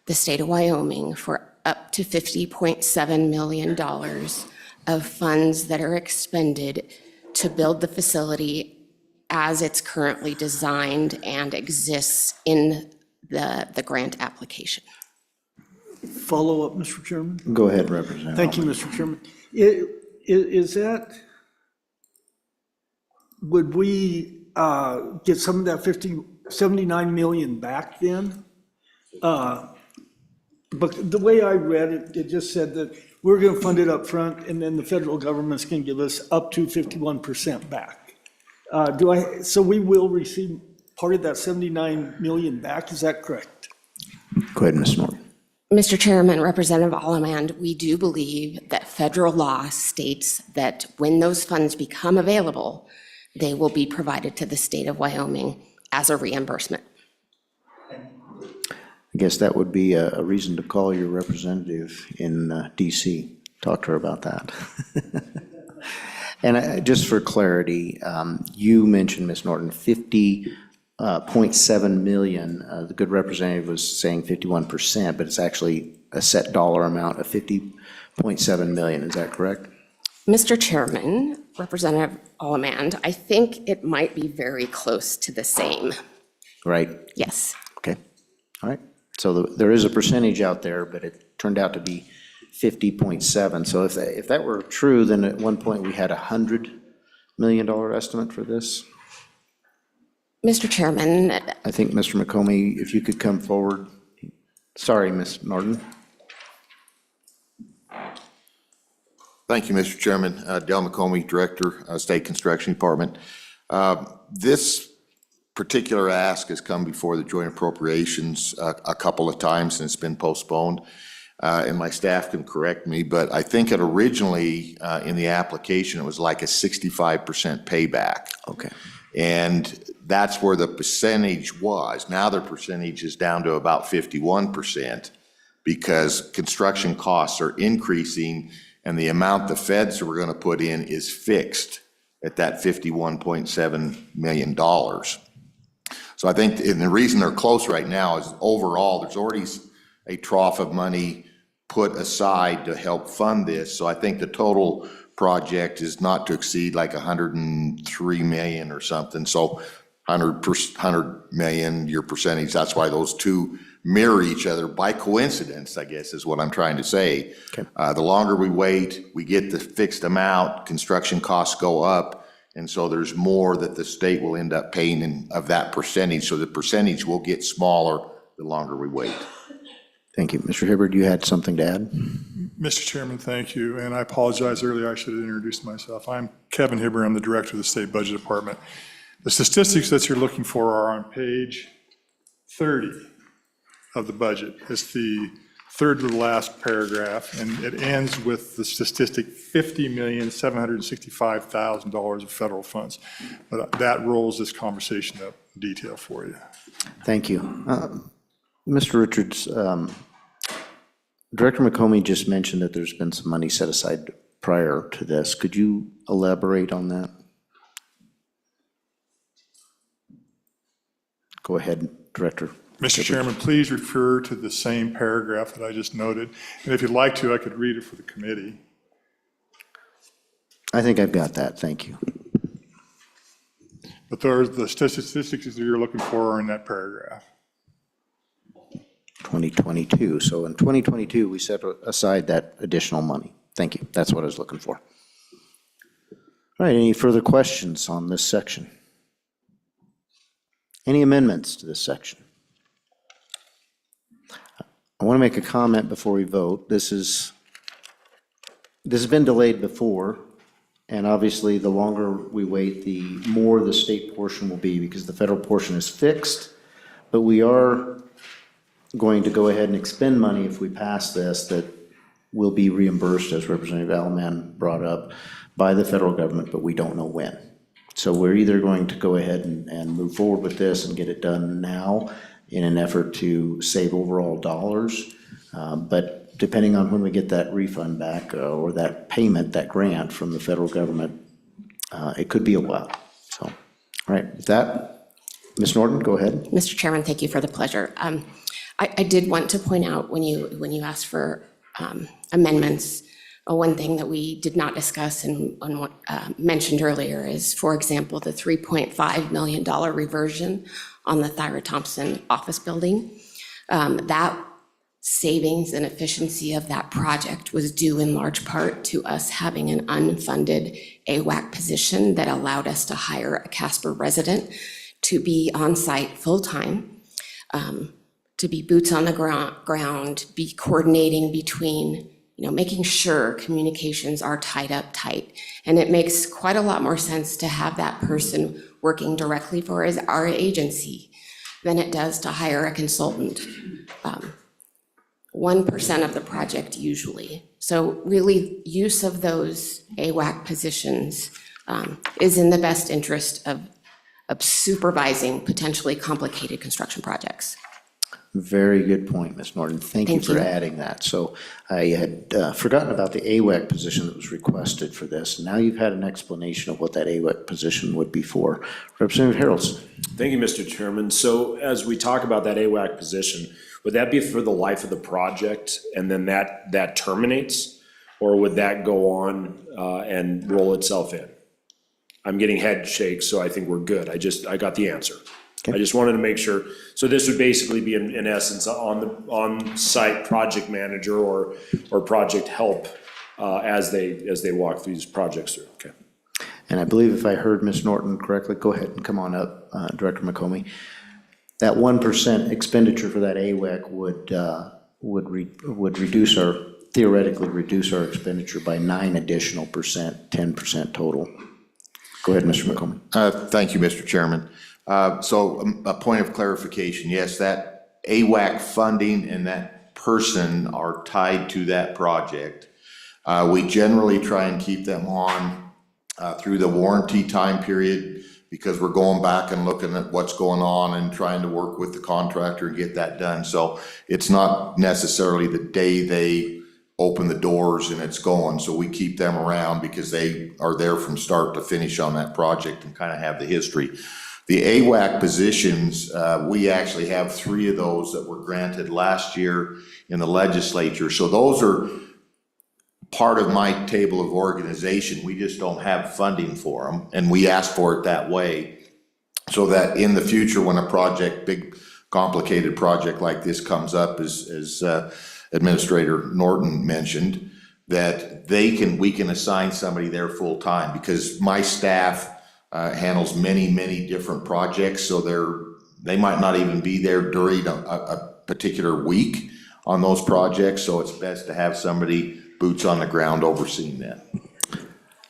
N: the state of Wyoming for up to $50.7 million of funds that are expended to build the facility as it's currently designed and exists in the grant application.
K: Follow up, Mr. Chairman?
D: Go ahead, Representative.
K: Thank you, Mr. Chairman. Is that, would we get some of that 79 million back then? But the way I read it, it just said that we're going to fund it up front, and then the federal government's going to give us up to 51% back. So we will receive part of that 79 million back, is that correct?
D: Go ahead, Ms. Norton.
N: Mr. Chairman, Representative Alamand, we do believe that federal law states that when those funds become available, they will be provided to the state of Wyoming as a reimbursement.
D: I guess that would be a reason to call your representative in DC, talk to her about that. And just for clarity, you mentioned, Ms. Norton, 50.7 million. The good representative was saying 51%, but it's actually a set dollar amount of 50.7 million. Is that correct?
N: Mr. Chairman, Representative Alamand, I think it might be very close to the same.
D: Right?
N: Yes.
D: Okay. All right. So there is a percentage out there, but it turned out to be 50.7. So if that were true, then at one point we had a $100 million estimate for this.
N: Mr. Chairman.
D: I think, Mr. McComey, if you could come forward. Sorry, Ms. Norton.
L: Thank you, Mr. Chairman. Dale McComey, Director, State Construction Department. This particular ask has come before the Joint Appropriations a couple of times and it's been postponed. And my staff can correct me, but I think it originally in the application, it was like a 65% payback.
D: Okay.
L: And that's where the percentage was. Now the percentage is down to about 51% because construction costs are increasing and the amount the feds are going to put in is fixed at that $51.7 million. So I think, and the reason they're close right now is overall, there's already a trough of money put aside to help fund this. So I think the total project is not to exceed like 103 million or something. So 100 million, your percentage, that's why those two mirror each other by coincidence, I guess is what I'm trying to say.
D: Okay.
L: The longer we wait, we get the fixed amount, construction costs go up, and so there's more that the state will end up paying of that percentage. So the percentage will get smaller the longer we wait.
D: Thank you. Mr. Hibbard, you had something to add?
M: Mr. Chairman, thank you, and I apologize earlier, I should have introduced myself. I'm Kevin Hibbard, I'm the Director of the State Budget Department. The statistics that you're looking for are on page 30 of the budget. It's the third to the last paragraph, and it ends with the statistic $50,765,000 of federal funds. But that rolls this conversation up in detail for you.
D: Thank you. Mr. Richards, Director McComey just mentioned that there's been some money set aside prior to this. Could you elaborate on that? Go ahead, Director.
M: Mr. Chairman, please refer to the same paragraph that I just noted. And if you'd like to, I could read it for the committee.
D: I think I've got that. Thank you.
M: But the statistics that you're looking for are in that paragraph.
D: 2022. So in 2022, we set aside that additional money. Thank you. That's what I was looking for. All right, any further questions on this section? Any amendments to this section? I want to make a comment before we vote. This has been delayed before, and obviously the longer we wait, the more the state portion will be because the federal portion is fixed, but we are going to go ahead and expend money if we pass this that will be reimbursed, as Representative Alman brought up, by the federal government, but we don't know when. So we're either going to go ahead and move forward with this and get it done now in an effort to save overall dollars, but depending on when we get that refund back or that payment, that grant from the federal government, it could be a while. So, all right, with that, Ms. Norton, go ahead.
N: Mr. Chairman, thank you for the pleasure. I did want to point out when you asked for amendments, one thing that we did not discuss and mentioned earlier is, for example, the $3.5 million reversion on the Thyra Thompson office building. That savings and efficiency of that project was due in large part to us having an unfunded AWAC position that allowed us to hire a Casper resident to be on site full-time, to be boots on the ground, be coordinating between, making sure communications are tied up tight. And it makes quite a lot more sense to have that person working directly for our agency than it does to hire a consultant. 1% of the project usually. So really, use of those AWAC positions is in the best interest of supervising potentially complicated construction projects.
D: Very good point, Ms. Norton. Thank you for adding that. So I had forgotten about the AWAC position that was requested for this. Now you've had an explanation of what that AWAC position would be for. Representative Harrelson.
B: Thank you, Mr. Chairman. So as we talk about that AWAC position, would that be for the life of the project and then that terminates? Or would that go on and roll itself in? I'm getting head shakes, so I think we're good. I got the answer. I just wanted to make sure. So this would basically be in essence on-site project manager or project help as they walk through these projects through. Okay.
D: And I believe if I heard Ms. Norton correctly, go ahead and come on up, Director McComey. That 1% expenditure for that AWAC would theoretically reduce our expenditure by 9 additional percent, 10% total. Go ahead, Mr. McComey.
L: Thank you, Mr. Chairman. So a point of clarification, yes, that AWAC funding and that person are tied to that project. We generally try and keep them on through the warranty time period because we're going back and looking at what's going on and trying to work with the contractor and get that done. So it's not necessarily the day they open the doors and it's going. So we keep them around because they are there from start to finish on that project and kind of have the history. The AWAC positions, we actually have 3 of those that were granted last year in the legislature. So those are part of my table of organization. We just don't have funding for them, and we ask for it that way so that in the future when a project, big complicated project like this comes up, as Administrator Norton mentioned, that we can assign somebody there full time, because my staff handles many different projects, so they might not even be there during a particular week on those projects, so it's best to have somebody boots on the ground overseeing that.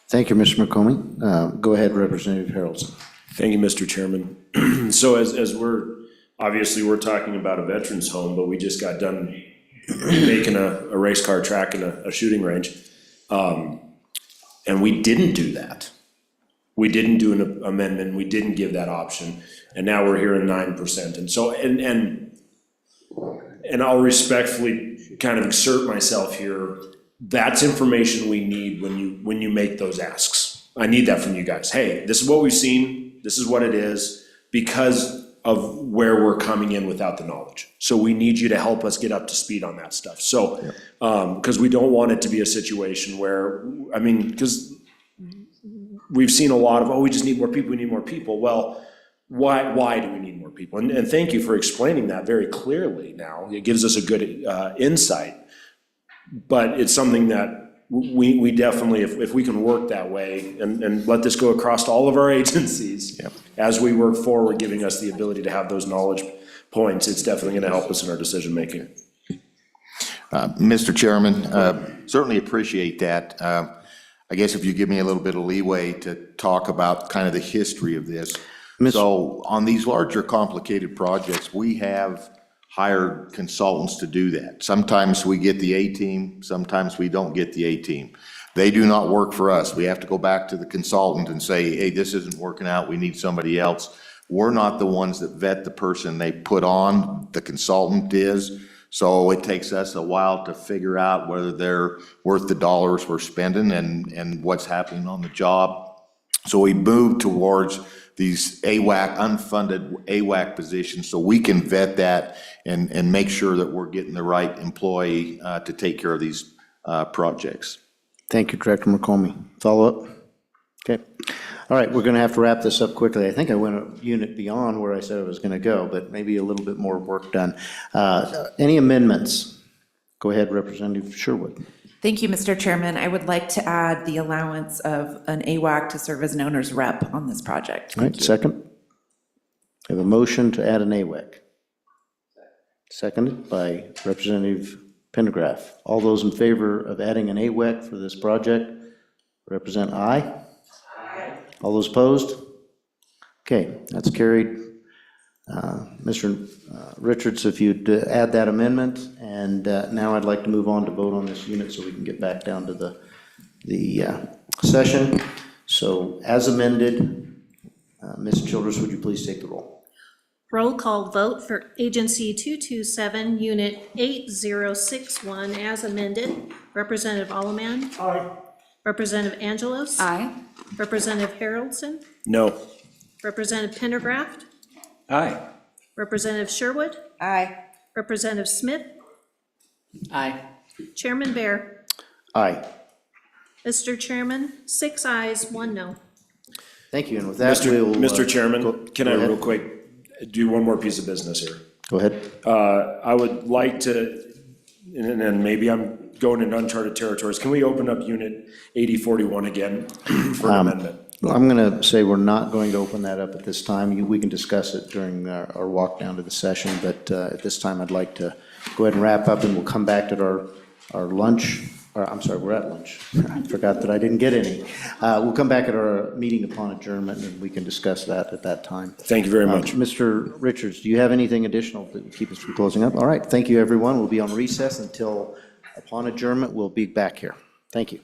D: Thank you, Mr. McComey. Go ahead, Representative Harrelson.
B: Thank you, Mr. Chairman. So as we're talking about a veterans home, but we just got done making a race car track and a shooting range. And we didn't do that. We didn't do an amendment, we didn't give that option, and now we're hearing 9%. And so, and I'll respectfully kind of exert myself here. That's information we need when you make those asks. I need that from you guys. Hey, this is what we've seen, this is what it is, because of where we're coming in without the knowledge. So we need you to help us get up to speed on that stuff. So, because we don't want it to be a situation where, because we've seen a lot of, we just need more people, we need more people. Well, why do we need more people? And thank you for explaining that very clearly now. It gives us a good insight. But it's something that we definitely, if we can work that way and let this go across all of our agencies, as we work forward, giving us the ability to have those knowledge points, it's definitely gonna help us in our decision making.
L: Mr. Chairman, certainly appreciate that. I guess if you give me a little bit of leeway to talk about kind of the history of this. So on these larger complicated projects, we have hired consultants to do that. Sometimes we get the A-team, sometimes we don't get the A-team. They do not work for us. We have to go back to the consultant and say, hey, this isn't working out, we need somebody else. We're not the ones that vet the person they put on, the consultant is. So it takes us a while to figure out whether they're worth the dollars we're spending and what's happening on the job. So we moved towards these AWAC, unfunded AWAC positions, so we can vet that and make sure that we're getting the right employee to take care of these projects.
D: Thank you, Director McCormick. Follow up? Okay. All right, we're going to have to wrap this up quickly. I think I went a unit beyond where I said I was going to go, but maybe a little bit more work done. Any amendments? Go ahead, Representative Sherwood.
F: Thank you, Mr. Chairman. I would like to add the allowance of an AWAC to serve as an owner's rep on this project.
D: All right, second. I have a motion to add an AWAC. Seconded by Representative Pendergraft. All those in favor of adding an AWAC for this project, represent aye. Aye. All those opposed? Okay, that's carried. Mr. Richards, if you'd add that amendment, and now I'd like to move on to vote on this unit so we can get back down to the session. So as amended, Ms. Childress, would you please take the roll?
A: Roll call vote for Agency 227, Unit 8061, as amended. Representative Alleman?
K: Aye.
A: Representative Angelos?
G: Aye.
A: Representative Haroldson?
B: No.
A: Representative Pendergraft?
H: Aye.
A: Representative Sherwood?
F: Aye.
A: Representative Smith?
C: Aye.
A: Chairman Bear?
D: Aye.
A: Mr. Chairman, 6 ayes, 1 no.
D: Thank you, and with that,
B: Mr. Chairman, can I
D: go ahead.
B: real quick do one more piece of business here?
D: Go ahead.
B: I would like to, and then maybe I'm going into uncharted territories, can we open up Unit 8041 again for an amendment?
D: I'm going to say we're not going to open that up at this time. We can discuss it during our walk down to the session, but at this time, I'd like to go ahead and wrap up, and we'll come back to our lunch. Or, I'm sorry, we're at lunch. I forgot that I didn't get any. We'll come back at our meeting upon adjournment, and we can discuss that at that time.
B: Thank you very much.
D: Mr. Richards, do you have anything additional to keep us from closing up? All right, thank you, everyone. We'll be on recess until upon adjournment. We'll be back here. Thank you.